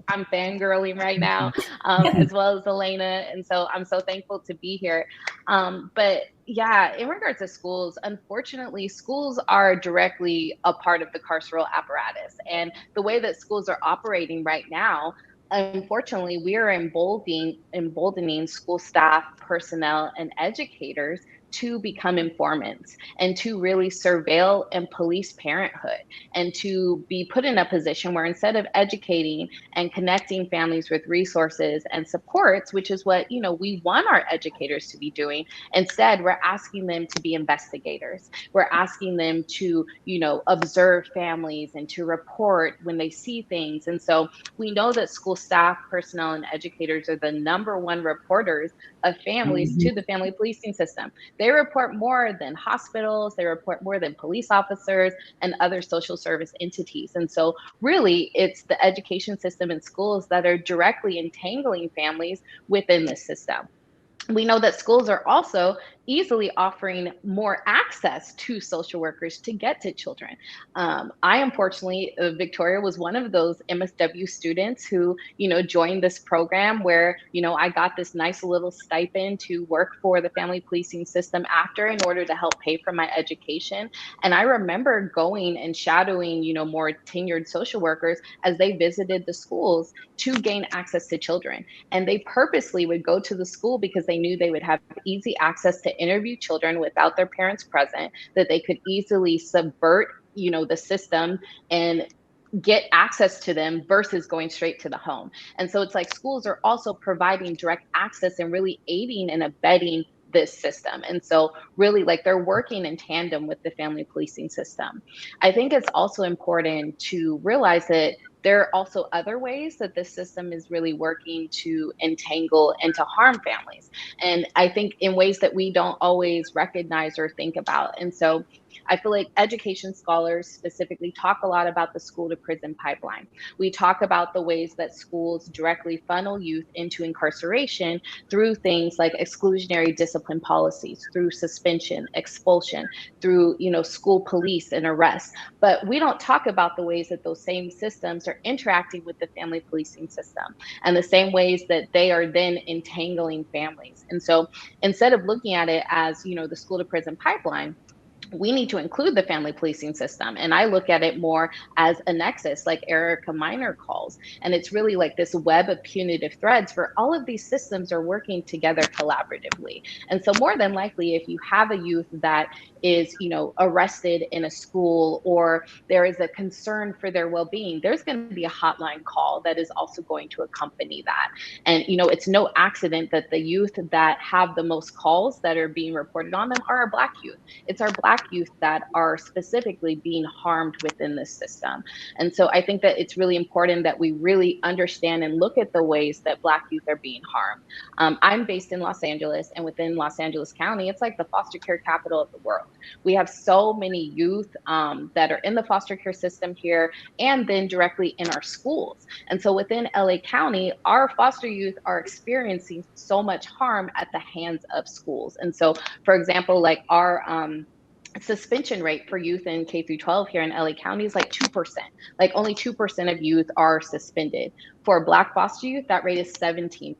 F: I'm fangirling right now, as well as Elena. And so I'm so thankful to be here. But yeah, in regards to schools, unfortunately, schools are directly a part of the carceral apparatus. And the way that schools are operating right now, unfortunately, we are emboldening school staff, personnel, and educators to become informants and to really surveil and police parenthood, and to be put in a position where instead of educating and connecting families with resources and supports, which is what we want our educators to be doing, instead we're asking them to be investigators. We're asking them to observe families and to report when they see things. And so we know that school staff, personnel, and educators are the #1 reporters of families to the family policing system. They report more than hospitals, they report more than police officers and other social service entities. And so really it's the education system and schools that are directly entangling families within the system. We know that schools are also easily offering more access to social workers to get to children. I unfortunately, Victoria was one of those MSW students who, joined this program where, I got this nice little stipend to work for the family policing system after in order to help pay for my education. And I remember going and shadowing, more tenured social workers as they visited the schools to gain access to children. And they purposely would go to the school because they knew they would have easy access to interview children without their parents present, that they could easily subvert, the system and get access to them versus going straight to the home. And so it's like schools are also providing direct access and really aiding and abetting this system. And so really like they're working in tandem with the family policing system. I think it's also important to realize that there are also other ways that this system is really working to entangle and to harm families. And I think in ways that we don't always recognize or think about. And so I feel like education scholars specifically talk a lot about the school to prison pipeline. We talk about the ways that schools directly funnel youth into incarceration through things like exclusionary discipline policies, through suspension, expulsion, through, school police and arrests. But we don't talk about the ways that those same systems are interacting with the family policing system and the same ways that they are then entangling families. And so instead of looking at it as, the school to prison pipeline, we need to include the family policing system. And I look at it more as a nexus, like Erica Miner calls. And it's really like this web of punitive threads where all of these systems are working together collaboratively. And so more than likely, if you have a youth that is, arrested in a school, or there is a concern for their well-being, there's going to be a hotline call that is also going to accompany that. And, it's no accident that the youth that have the most calls that are being reported on them are our Black youth. It's our Black youth that are specifically being harmed within this system. And so I think that it's really important that we really understand and look at the ways that Black youth are being harmed. I'm based in Los Angeles, and within Los Angeles County, it's like the foster care capital of the world. We have so many youth that are in the foster care system here and then directly in our schools. And so within LA County, our foster youth are experiencing so much harm at the hands of schools. And so, for example, like our suspension rate for youth in K through 12 here in LA County is like 2%. Like only 2% of youth are suspended. For Black foster youth, that rate is 17%.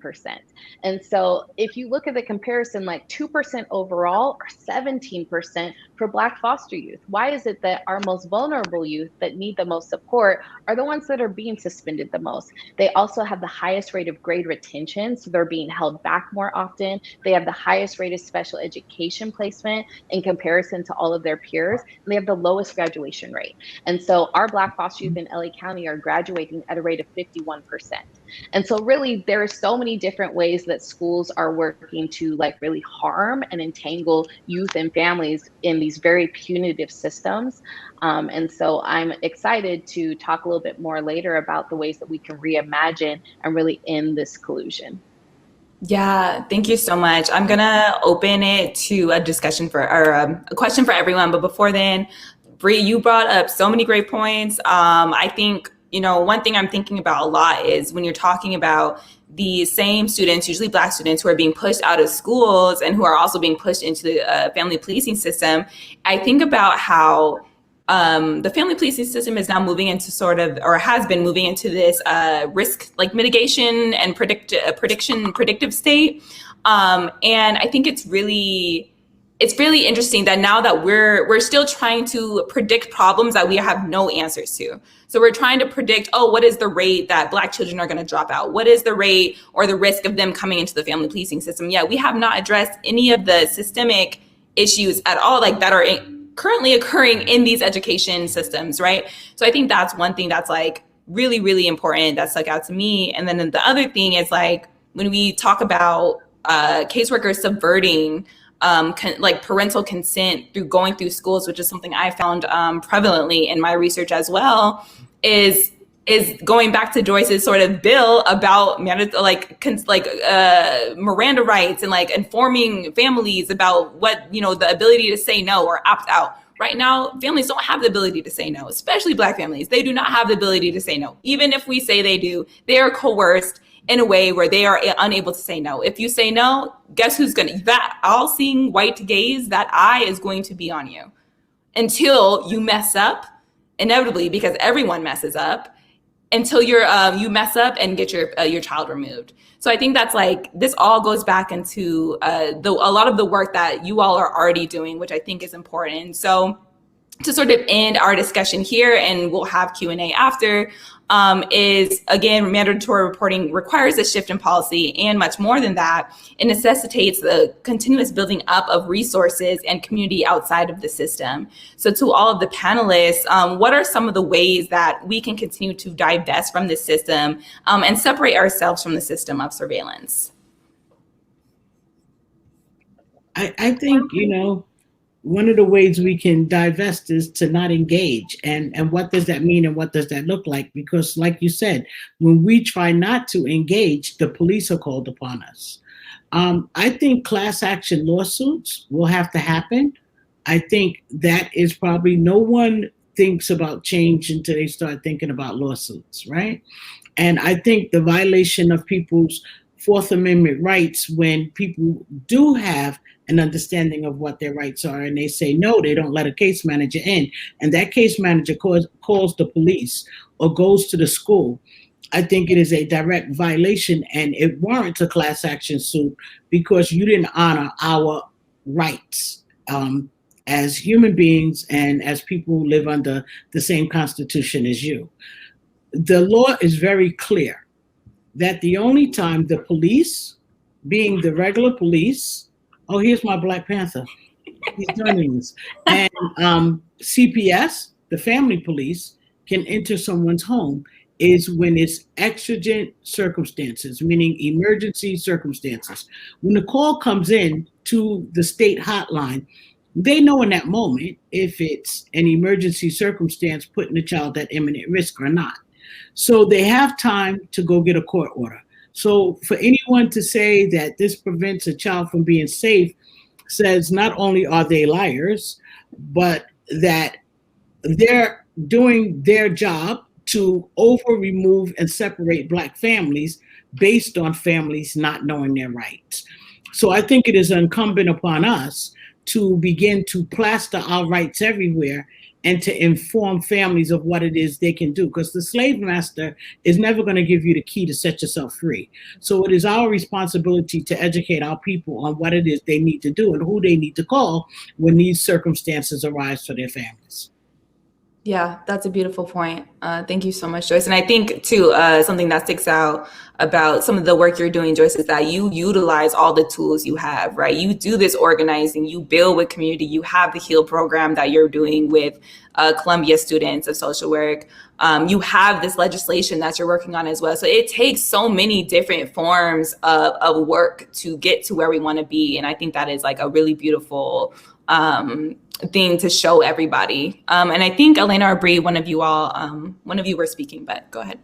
F: And so if you look at the comparison, like 2% overall or 17% for Black foster youth, why is it that our most vulnerable youth that need the most support are the ones that are being suspended the most? They also have the highest rate of grade retention, so they're being held back more often. They have the highest rate of special education placement in comparison to all of their peers, and they have the lowest graduation rate. And so our Black foster youth in LA County are graduating at a rate of 51%. And so really there are so many different ways that schools are working to like really harm and entangle youth and families in these very punitive systems. And so I'm excited to talk a little bit more later about the ways that we can reimagine and really end this collusion.
B: Yeah, thank you so much. I'm gonna open it to a discussion a question for everyone. But before then, Bree, you brought up so many great points. I think, one thing I'm thinking about a lot is when you're talking about the same students, usually Black students, who are being pushed out of schools and who are also being pushed into the family policing system, I think about how the family policing system is now moving into has been moving into this risk like mitigation and predictive state. And I think it's really interesting that now that we're still trying to predict problems that we have no answers to. So we're trying to predict, what is the rate that Black children are going to drop out? What is the rate or the risk of them coming into the family policing system? Yeah, we have not addressed any of the systemic issues at all, like that are currently occurring in these education systems, right? So I think that's one thing that's like really, really important that stuck out to me. And then the other thing is like when we talk about caseworkers subverting like parental consent through going through schools, which is something I found prevalently in my research as well, is going back to Joyce's sort of bill about Miranda rights and like informing families about what, the ability to say no or opt out. Right now, families don't have the ability to say no, especially Black families. They do not have the ability to say no. Even if we say they do, they are coerced in a way where they are unable to say no. If you say no, guess who's that all-seeing white gaze, that eye is going to be on you until you mess up, inevitably, because everyone messes up, until you mess up and get your child removed. So I think that's like, this all goes back into a lot of the work that you all are already doing, which I think is important. So to sort of end our discussion here, and we'll have Q&A after, is, again, mandatory reporting requires a shift in policy, and much more than that, it necessitates the continuous building up of resources and community outside of the system. So to all of the panelists, what are some of the ways that we can continue to divest from this system and separate ourselves from the system of surveillance?
D: I think, one of the ways we can divest is to not engage. And what does that mean and what does that look like? Because like you said, when we try not to engage, the police are called upon us. I think class action lawsuits will have to happen. I think that is probably, no one thinks about change until they start thinking about lawsuits, right? And I think the violation of people's Fourth Amendment rights, when people do have an understanding of what their rights are and they say no, they don't let a case manager in, and that case manager calls the police or goes to the school, I think it is a direct violation, and it warrants a class action suit because you didn't honor our rights as human beings and as people who live under the same constitution as you. The law is very clear that the only time the police, being the regular police, oh, here's my Black Panther, he's joining us, and CPS, the family police, can enter someone's home is when it's exigent circumstances, meaning emergency circumstances. When the call comes in to the state hotline, they know in that moment if it's an emergency circumstance putting the child at imminent risk or not. So they have time to go get a court order. So for anyone to say that this prevents a child from being safe says not only are they liars, but that they're doing their job to remove and separate Black families based on families not knowing their rights. So I think it is incumbent upon us to begin to plaster our rights everywhere and to inform families of what it is they can do. Because the slave master is never going to give you the key to set yourself free. So it is our responsibility to educate our people on what it is they need to do and who they need to call when these circumstances arise for their families.
B: Yeah, that's a beautiful point. Thank you so much, Joyce. And I think, too, something that sticks out about some of the work you're doing, Joyce, is that you utilize all the tools you have, right? You do this organizing, you build with community, you have the HEAL program that you're doing with Columbia students of social work. You have this legislation that you're working on as well. So it takes so many different forms of work to get to where we want to be. And I think that is like a really beautiful thing to show everybody. And I think Elena or Bree, one of you were speaking, but go ahead.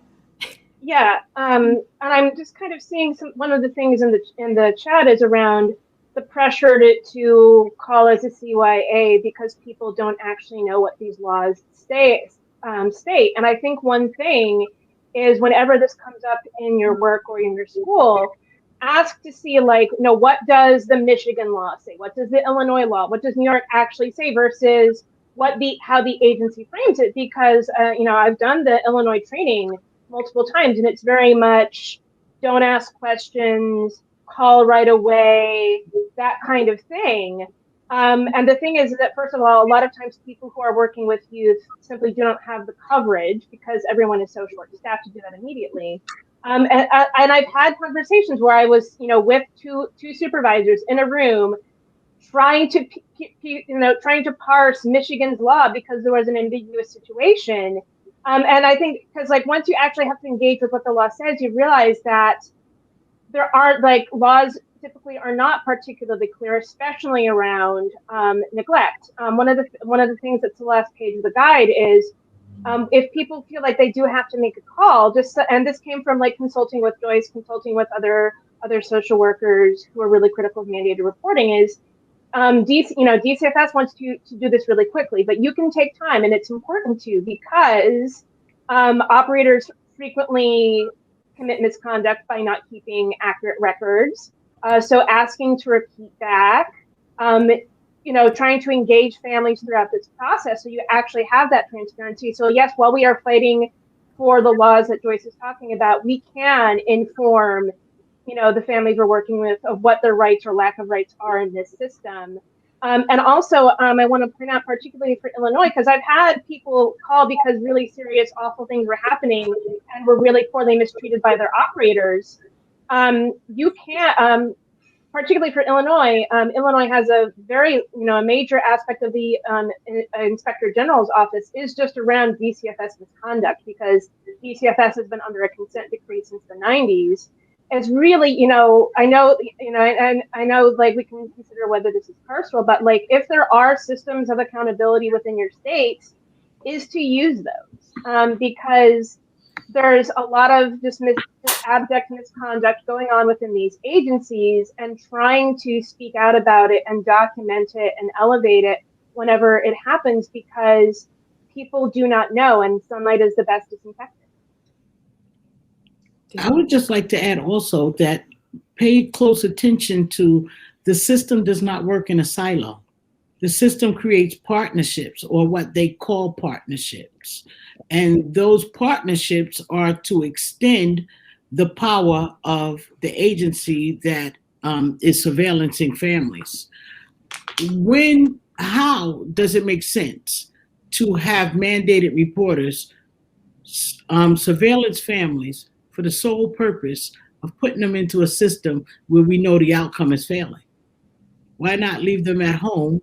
E: Yeah, and I'm just kind of seeing one of the things in the chat is around the pressure to call us a CYA because people don't actually know what these laws state. And I think one thing is whenever this comes up in your work or in your school, ask to see, what does the Michigan law say? What does the Illinois law? What does New York actually say versus how the agency frames it? Because, I've done the Illinois training multiple times, and it's very much don't ask questions, call right away, that kind of thing. And the thing is that, first of all, a lot of times people who are working with youth simply do not have the coverage because everyone is so short-staffed to do that immediately. And I've had conversations where I was, with two supervisors in a room trying to parse Michigan's law because there was an ambiguous situation. And I think because once you actually have to engage with what the law says, you realize that there aren't laws typically are not particularly clear, especially around neglect. One of the things that's the last page of the guide is if people feel like they do have to make a call, and this came from consulting with Joyce, consulting with other social workers who are really critical of mandated reporting, is DCFS wants to do this really quickly, but you can take time, and it's important to because operators frequently commit misconduct by not keeping accurate records. So asking to repeat back, trying to engage families throughout this process so you actually have that transparency. So yes, while we are fighting for the laws that Joyce is talking about, we can inform, the families we're working with of what their rights or lack of rights are in this system. And also, I want to point out, particularly for Illinois, because I've had people call because really serious, awful things were happening and were really poorly mistreated by their operators. You can't, particularly for Illinois, Illinois has a very, a major aspect of the Inspector General's office is just around DCFS misconduct, because DCFS has been under a consent decree since the 90s. It's really, I know, and I know, like, we can consider whether this is personal, but like, if there are systems of accountability within your states, is to use those, because there's a lot of just abject misconduct going on within these agencies, and trying to speak out about it and document it and elevate it whenever it happens, because people do not know, and sunlight is the best disinfectant.
D: I would just like to add also that pay close attention to the system does not work in a silo. The system creates partnerships, or what they call partnerships. And those partnerships are to extend the power of the agency that is surveillancing families. How does it make sense to have mandated reporters surveillance families for the sole purpose of putting them into a system where we know the outcome is failing? Why not leave them at home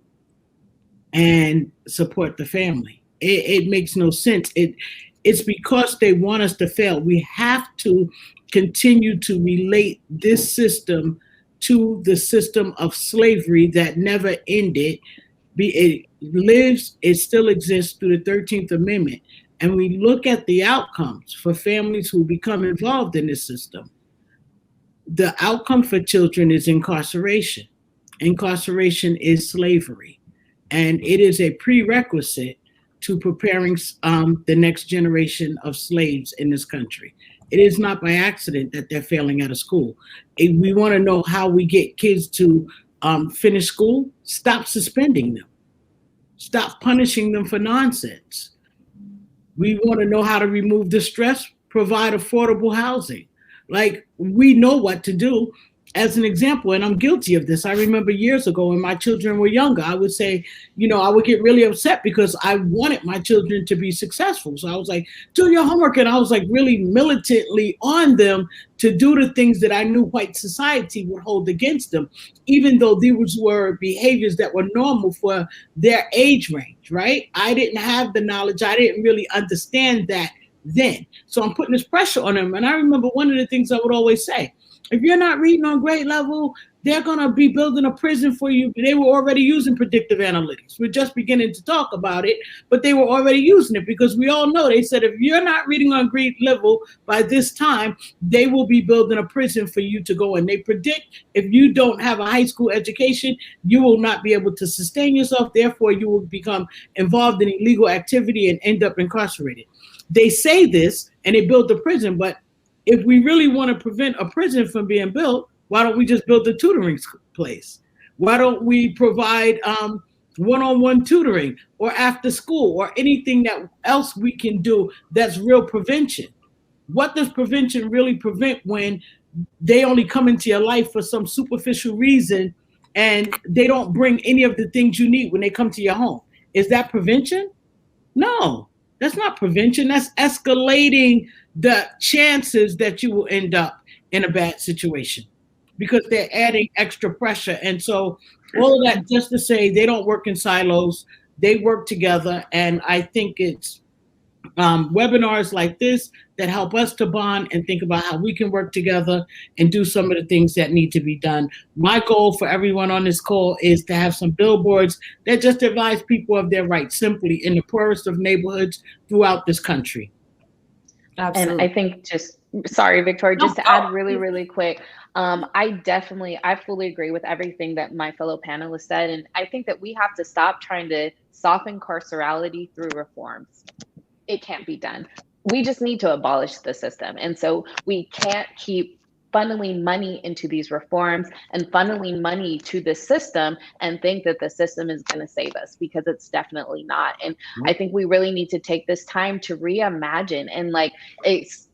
D: and support the family? It makes no sense. It's because they want us to fail. We have to continue to relate this system to the system of slavery that never ended. It still exists through the 13th Amendment. And we look at the outcomes for families who become involved in this system. The outcome for children is incarceration. Incarceration is slavery. And it is a prerequisite to preparing the next generation of slaves in this country. It is not by accident that they're failing out of school. If we want to know how we get kids to finish school, stop suspending them. Stop punishing them for nonsense. We want to know how to remove the stress, provide affordable housing. Like, we know what to do. As an example, and I'm guilty of this, I remember years ago when my children were younger, I would say, I would get really upset because I wanted my children to be successful. So I was like, do your homework. And I was like really militantly on them to do the things that I knew white society would hold against them, even though these were behaviors that were normal for their age range, right? I didn't have the knowledge. I didn't really understand that then. So I'm putting this pressure on them. And I remember one of the things I would always say, if you're not reading on grade level, they're going to be building a prison for you. They were already using predictive analytics. We're just beginning to talk about it, but they were already using it, because we all know, they said, if you're not reading on grade level by this time, they will be building a prison for you to go in. They predict if you don't have a high school education, you will not be able to sustain yourself. Therefore, you will become involved in illegal activity and end up incarcerated. They say this and they build the prison, but if we really want to prevent a prison from being built, why don't we just build a tutoring place? Why don't we provide one-on-one tutoring or after school or anything else we can do that's real prevention? What does prevention really prevent when they only come into your life for some superficial reason and they don't bring any of the things you need when they come to your home? Is that prevention? No. That's not prevention. That's escalating the chances that you will end up in a bad situation, because they're adding extra pressure. And so all of that just to say they don't work in silos, they work together. And I think it's webinars like this that help us to bond and think about how we can work together and do some of the things that need to be done. My goal for everyone on this call is to have some billboards that just advise people of their rights, simply in the poorest of neighborhoods throughout this country.
B: Absolutely.
F: And I think sorry, Victoria, just to add really quick, I fully agree with everything that my fellow panelists said. And I think that we have to stop trying to soften carcerality through reforms. It can't be done. We just need to abolish the system. And so we can't keep funneling money into these reforms and funneling money to the system and think that the system is going to save us, because it's definitely not. And I think we really need to take this time to reimagine and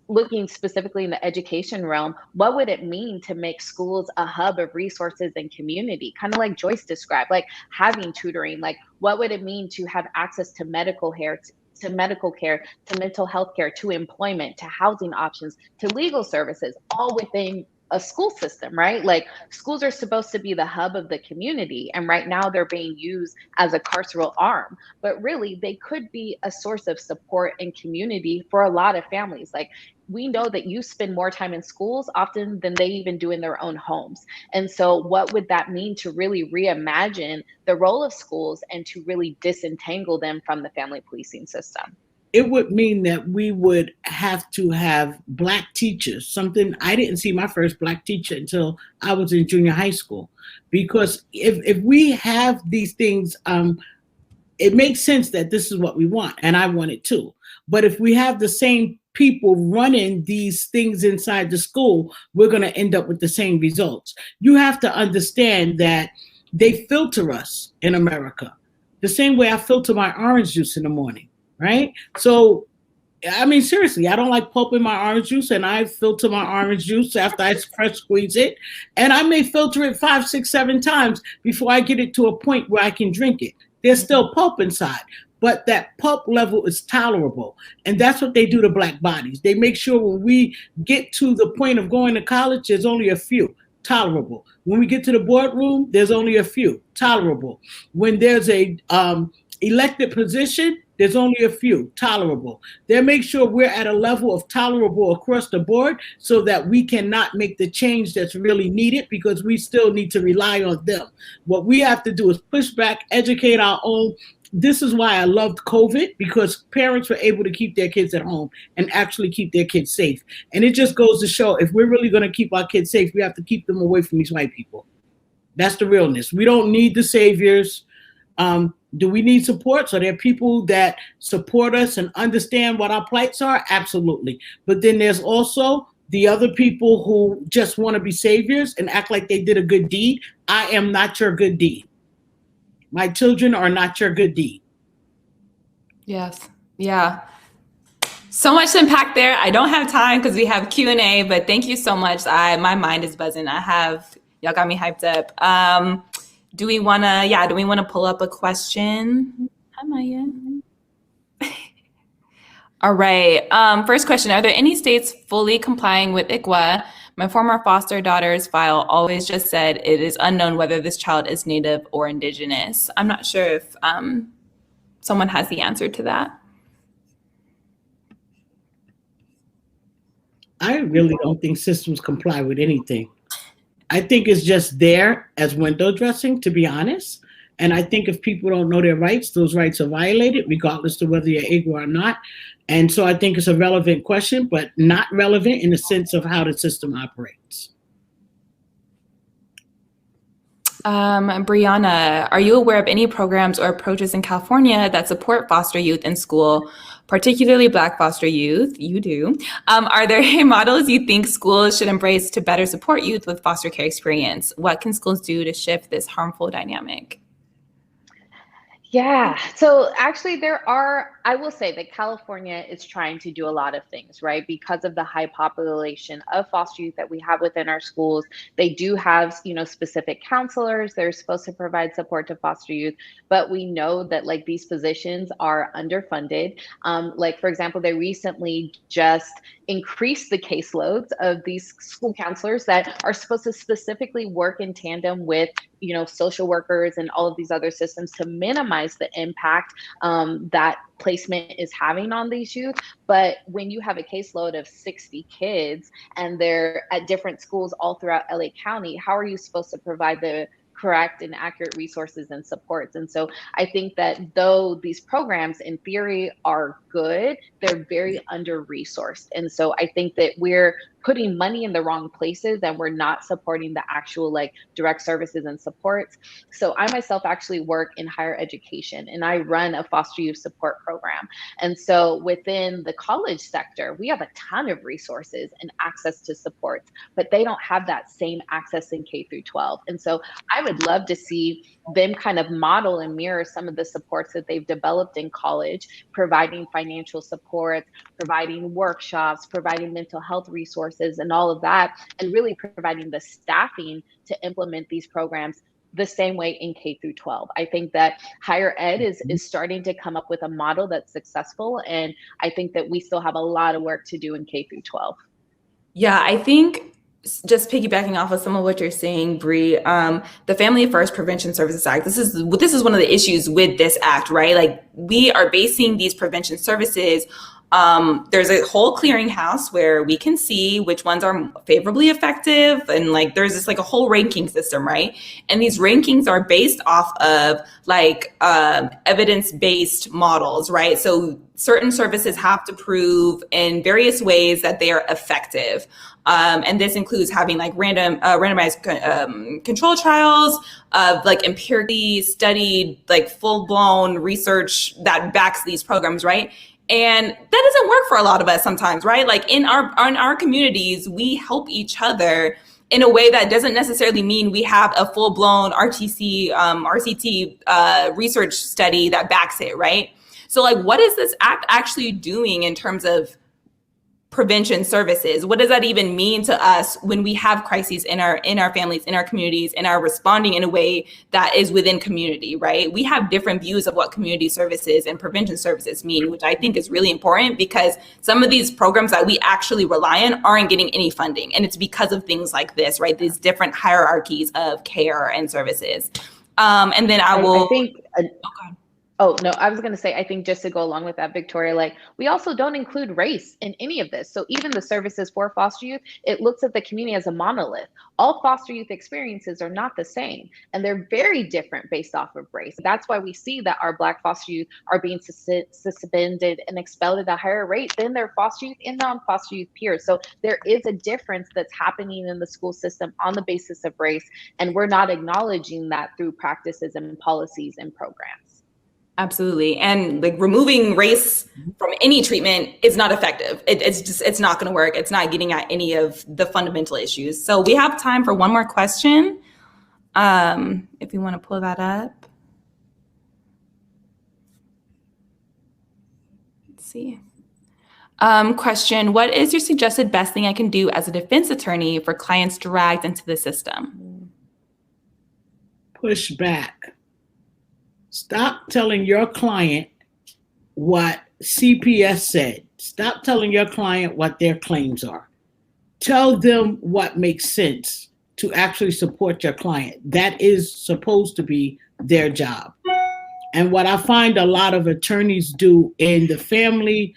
F: looking specifically in the education realm, what would it mean to make schools a hub of resources and community? Kind of like Joyce described, like having tutoring, like what would it mean to have access to medical care, to mental health care, to employment, to housing options, to legal services, all within a school system, right? Like schools are supposed to be the hub of the community. And right now they're being used as a carceral arm, but really they could be a source of support and community for a lot of families. Like we know that you spend more time in schools often than they even do in their own homes. And so what would that mean to really reimagine the role of schools and to really disentangle them from the family policing system?
D: It would mean that we would have to have Black teachers, something I didn't see my first Black teacher until I was in junior high school. Because if we have these things, it makes sense that this is what we want, and I want it too. But if we have the same people running these things inside the school, we're going to end up with the same results. You have to understand that they filter us in America the same way I filter my orange juice in the morning. Right? So, I mean, seriously, I don't like pulp in my orange juice, and I filter my orange juice after I fresh squeeze it. And I may filter it 5, 6, 7 times before I get it to a point where I can drink it. There's still pulp inside, but that pulp level is tolerable. And that's what they do to Black bodies. They make sure when we get to the point of going to college, there's only a few. Tolerable. When we get to the boardroom, there's only a few. Tolerable. When there's a elected position, there's only a few. Tolerable. They make sure we're at a level of tolerable across the board so that we cannot make the change that's really needed, because we still need to rely on them. What we have to do is push back, educate our own. This is why I loved COVID, because parents were able to keep their kids at home and actually keep their kids safe. And it just goes to show, if we're really going to keep our kids safe, we have to keep them away from these white people. That's the realness. We don't need the saviors. Do we need support? So there are people that support us and understand what our plights are? Absolutely. But then there's also the other people who just want to be saviors and act like they did a good deed. I am not your good deed. My children are not your good deed.
B: Yes. Yeah. So much to unpack there. I don't have time because we have Q&A, but thank you so much. My mind is buzzing. Y'all got me hyped up. Do we want to pull up a question? Hi, Maya. All right. First question. Are there any states fully complying with ICWA? My former foster daughter's file always just said it is unknown whether this child is Native or Indigenous. I'm not sure if someone has the answer to that.
D: I really don't think systems comply with anything. I think it's just there as window dressing, to be honest. And I think if people don't know their rights, those rights are violated, regardless of whether you're IGWA or not. And so I think it's a relevant question, but not relevant in the sense of how the system operates.
B: Brianna, are you aware of any programs or approaches in California that support foster youth in school, particularly Black foster youth? You do. Are there any models you think schools should embrace to better support youth with foster care experience? What can schools do to shift this harmful dynamic?
F: Yeah, so actually I will say that California is trying to do a lot of things, right? Because of the high population of foster youth that we have within our schools, they do have, specific counselors. They're supposed to provide support to foster youth, but we know that like these positions are underfunded. Like for example, they recently just increased the caseloads of these school counselors that are supposed to specifically work in tandem with social workers and all of these other systems to minimize the impact that placement is having on these youth. But when you have a caseload of 60 kids and they're at different schools all throughout LA County, how are you supposed to provide the correct and accurate resources and supports? And so I think that though these programs in theory are good, they're very under-resourced. And so I think that we're putting money in the wrong places and we're not supporting the actual like direct services and supports. So I myself actually work in higher education and I run a foster youth support program. And so within the college sector, we have a ton of resources and access to supports, but they don't have that same access in K through 12. And so I would love to see them kind of model and mirror some of the supports that they've developed in college, providing financial support, providing workshops, providing mental health resources and all of that, and really providing the staffing to implement these programs the same way in K through 12. I think that higher ed is starting to come up with a model that's successful. And I think that we still have a lot of work to do in K through 12.
B: Yeah, I think just piggybacking off of some of what you're saying, Bree, the Family First Prevention Services Act, this is one of the issues with this act, right? Like, we are basing these prevention services. There's a whole clearinghouse where we can see which ones are favorably effective. And like, there's this like a whole ranking system, right? And these rankings are based off of like evidence-based models, right? So certain services have to prove in various ways that they are effective. And this includes having like randomized control trials of like empirically studied, like full-blown research that backs these programs, right? And that doesn't work for a lot of us sometimes, right? Like in our communities, we help each other in a way that doesn't necessarily mean we have a full-blown RCT research study that backs it, right? So like, what is this act actually doing in terms of prevention services? What does that even mean to us when we have crises in our families, in our communities, and are responding in a way that is within community, right? We have different views of what community services and prevention services mean, which I think is really important, because some of these programs that we actually rely on aren't getting any funding. And it's because of things like this, right? These different hierarchies of care and services. And then I think.
F: Oh, no, I was going to say, I think just to go along with that, Victoria, like, we also don't include race in any of this. So even the services for foster youth, it looks at the community as a monolith. All foster youth experiences are not the same, and they're very different based off of race. That's why we see that our Black foster youth are being suspended and expelled at a higher rate than their foster youth and non-foster youth peers. So there is a difference that's happening in the school system on the basis of race, and we're not acknowledging that through practices and policies and programs.
B: Absolutely. And like, removing race from any treatment is not effective. It's not going to work. It's not getting at any of the fundamental issues. So we have time for one more question. If you want to pull that up. Let's see. Question, what is your suggested best thing I can do as a defense attorney for clients dragged into the system?
D: Push back. Stop telling your client what CPS said. Stop telling your client what their claims are. Tell them what makes sense to actually support your client. That is supposed to be their job. And what I find a lot of attorneys do in the family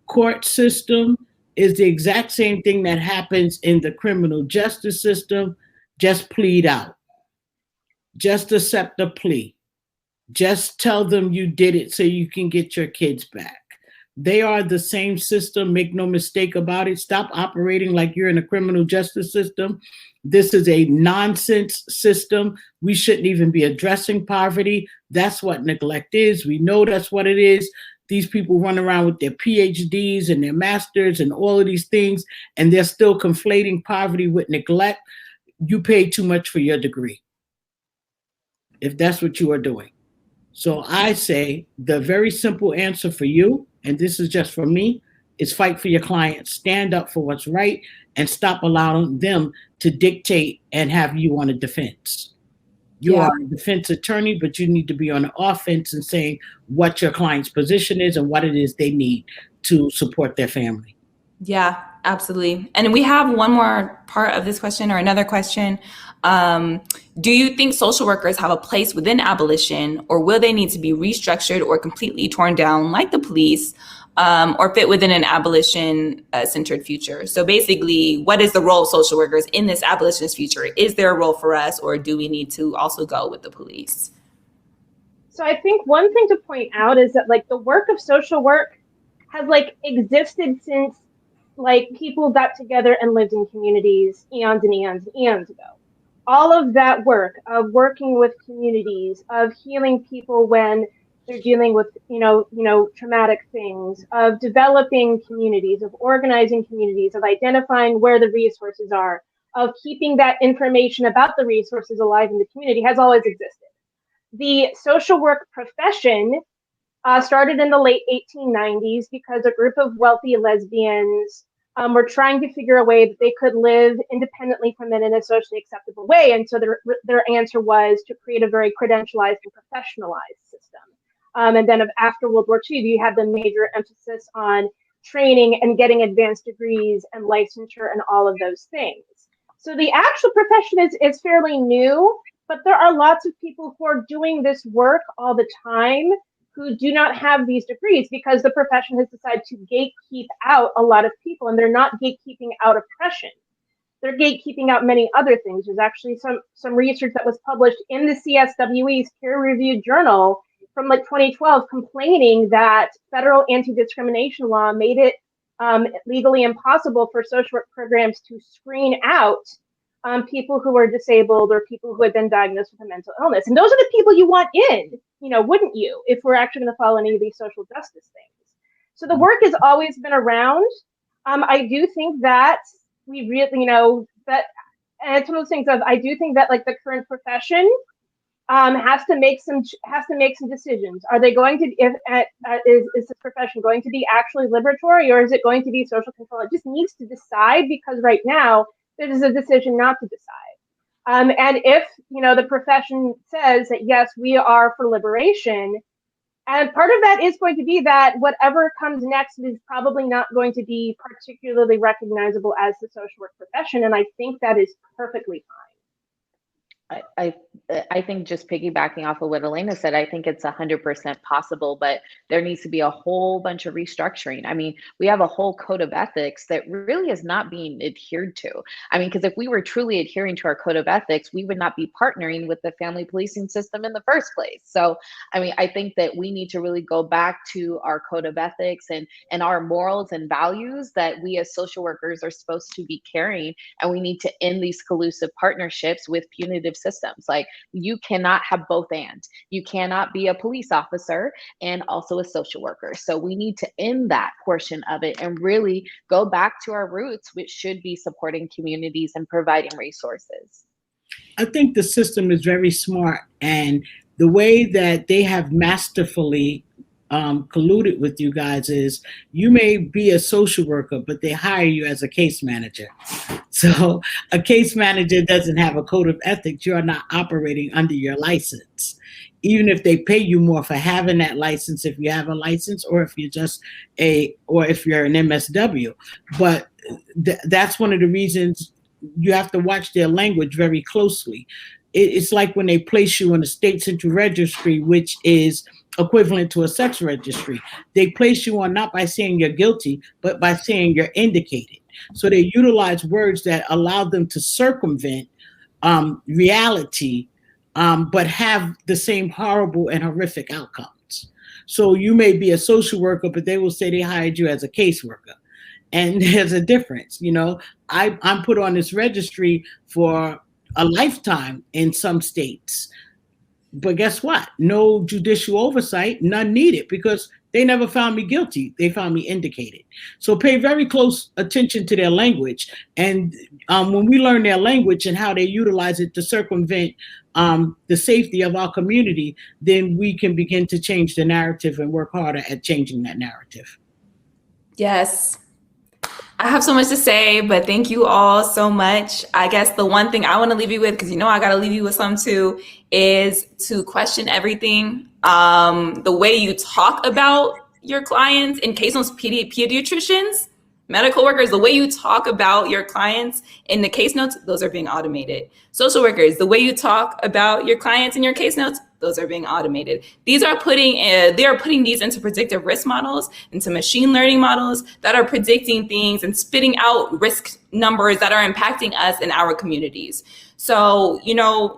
D: court system is the exact same thing that happens in the criminal justice system. Just plead out. Just accept a plea. Just tell them you did it so you can get your kids back. They are the same system. Make no mistake about it. Stop operating like you're in a criminal justice system. This is a nonsense system. We shouldn't even be addressing poverty. That's what neglect is. We know that's what it is. These people run around with their PhDs and their masters and all of these things, and they're still conflating poverty with neglect. You pay too much for your degree, if that's what you are doing. So I say the very simple answer for you, and this is just for me, is fight for your clients, stand up for what's right, and stop allowing them to dictate and have you on a defense. You are a defense attorney, but you need to be on the offense and saying what your client's position is and what it is they need to support their family.
B: Yeah, absolutely. And we have one more part of this question, or another question. Do you think social workers have a place within abolition, or will they need to be restructured or completely torn down like the police, or fit within an abolition-centered future? So basically, what is the role of social workers in this abolitionist future? Is there a role for us, or do we need to also go with the police?
E: So I think one thing to point out is that like the work of social work has like existed since like people got together and lived in communities eons and eons and eons ago. All of that work of working with communities, of healing people when they're dealing with, traumatic things, of developing communities, of organizing communities, of identifying where the resources are, of keeping that information about the resources alive in the community has always existed. The social work profession started in the late 1890s because a group of wealthy lesbians were trying to figure a way that they could live independently from men in a socially acceptable way. And so their answer was to create a very credentialized and professionalized system. And then after World War II, you had the major emphasis on training and getting advanced degrees and licensure and all of those things. So the actual profession is fairly new, but there are lots of people who are doing this work all the time who do not have these degrees because the profession has decided to gatekeep out a lot of people, and they're not gatekeeping out oppression. They're gatekeeping out many other things. There's actually some research that was published in the CSWE's peer-reviewed journal from like 2012 complaining that federal anti-discrimination law made it legally impossible for social work programs to screen out people who are disabled or people who had been diagnosed with a mental illness. And those are the people you want in, wouldn't you, if we're actually going to follow any of these social justice things. So the work has always been around. I do think that we really, that, and it's one of those things of, I do think that like the current profession has to make some decisions. Are they going to, is this profession going to be actually liberatory, or is it going to be social control? It just needs to decide, because right now there is a decision not to decide. And if the profession says that yes, we are for liberation, and part of that is going to be that whatever comes next is probably not going to be particularly recognizable as the social work profession, and I think that is perfectly fine.
F: I think, just piggybacking off of what Elena said, I think it's 100% possible, but there needs to be a whole bunch of restructuring. I mean, we have a whole code of ethics that really is not being adhered to. I mean, because if we were truly adhering to our code of ethics, we would not be partnering with the family policing system in the first place. So, I mean, I think that we need to really go back to our code of ethics and our morals and values that we as social workers are supposed to be carrying. And we need to end these collusive partnerships with punitive systems. Like, you cannot have both and. You cannot be a police officer and also a social worker. So we need to end that portion of it and really go back to our roots, which should be supporting communities and providing resources.
D: I think the system is very smart, and the way that they have masterfully colluded with you guys is, you may be a social worker, but they hire you as a case manager. So a case manager doesn't have a code of ethics. You are not operating under your license, even if they pay you more for having that license, if you have a license, or if you're just or if you're an MSW. But that's one of the reasons you have to watch their language very closely. It's like when they place you in the state central registry, which is equivalent to a sex registry. They place you on not by saying you're guilty, but by saying you're indicated. So they utilize words that allow them to circumvent reality, but have the same horrible and horrific outcomes. So you may be a social worker, but they will say they hired you as a caseworker. And there's a difference. I'm put on this registry for a lifetime in some states. But guess what? No judicial oversight, none needed, because they never found me guilty. They found me indicated. So pay very close attention to their language. And when we learn their language and how they utilize it to circumvent the safety of our community, then we can begin to change the narrative and work harder at changing that narrative.
B: Yes. I have so much to say, but thank you all so much. I guess the one thing I want to leave you with, because I got to leave you with some too, is to question everything. The way you talk about your clients, in case notes, pediatricians, medical workers, the way you talk about your clients in the case notes, those are being automated. Social workers, the way you talk about your clients in your case notes, those are being automated. They are putting these into predictive risk models, into machine learning models that are predicting things and spitting out risk numbers that are impacting us in our communities. So,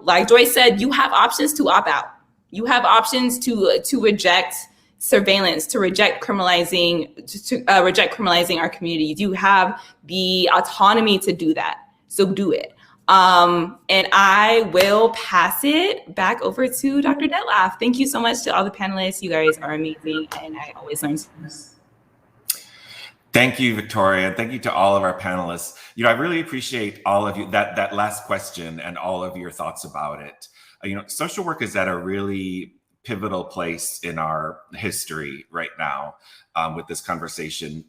B: like Joyce said, you have options to opt out. You have options to reject surveillance, to reject criminalizing, reject criminalizing our communities. You have the autonomy to do that. So do it. And I will pass it back over to Dr. Detlef. Thank you so much to all the panelists. You guys are amazing, and I always learn so much.
A: Thank you, Victoria. Thank you to all of our panelists. I really appreciate all of you, that last question and all of your thoughts about it. social work is at a really pivotal place in our history right now with this conversation.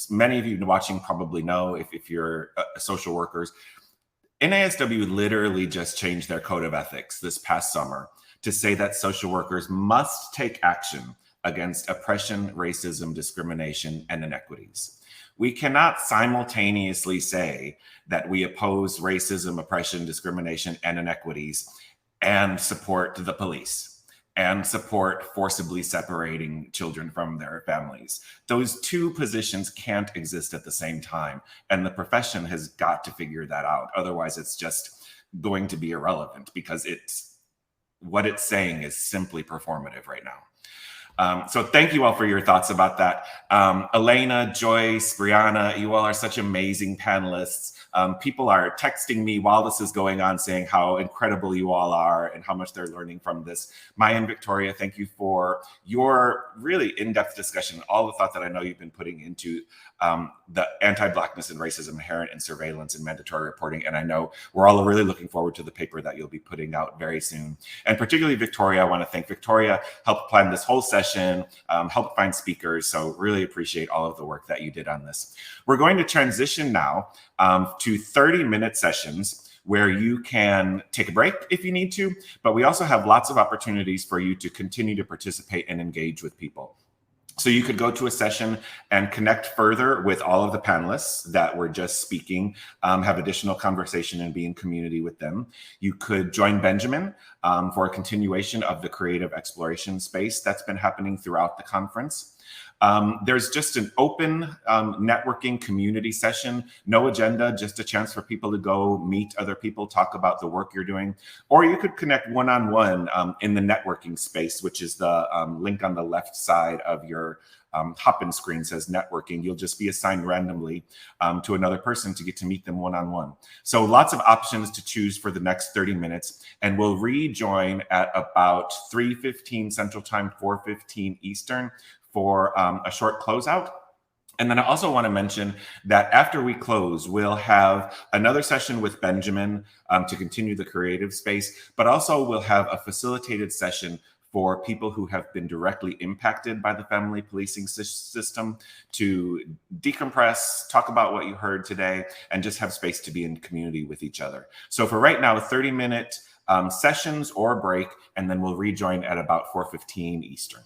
A: Many of you watching probably know, if you're social workers, NASW literally just changed their code of ethics this past summer to say that social workers must take action against oppression, racism, discrimination, and inequities. We cannot simultaneously say that we oppose racism, oppression, discrimination, and inequities and support the police and support forcibly separating children from their families. Those two positions can't exist at the same time, and the profession has got to figure that out. Otherwise, it's just going to be irrelevant, because what it's saying is simply performative right now. So thank you all for your thoughts about that. Elena, Joyce, Brianna, you all are such amazing panelists. People are texting me while this is going on saying how incredible you all are and how much they're learning from this. Maya and Victoria, thank you for your really in-depth discussion, all the thought that I know you've been putting into the anti-Blackness and racism inherent in surveillance and mandatory reporting. And I know we're all really looking forward to the paper that you'll be putting out very soon. And particularly Victoria, I want to thank Victoria, helped plan this whole session, helped find speakers. So really appreciate all of the work that you did on this. We're going to transition now to 30-minute sessions where you can take a break if you need to, but we also have lots of opportunities for you to continue to participate and engage with people. So you could go to a session and connect further with all of the panelists that were just speaking, have additional conversation and be in community with them. You could join Benjamin for a continuation of the creative exploration space that's been happening throughout the conference. There's just an open networking community session, no agenda, just a chance for people to go meet other people, talk about the work you're doing. Or you could connect one-on-one in the networking space, which is the link on the left side of your hop-in screen says networking. You'll just be assigned randomly to another person to get to meet them one-on-one. So lots of options to choose for the next 30 minutes. And we'll rejoin at about 3:15 Central Time, 4:15 Eastern for a short closeout. And then I also want to mention that after we close, we'll have another session with Benjamin to continue the creative space, but also we'll have a facilitated session for people who have been directly impacted by the family policing system to decompress, talk about what you heard today, and just have space to be in community with each other. So for right now, 30-minute sessions or break, and then we'll rejoin at about 4:15 Eastern.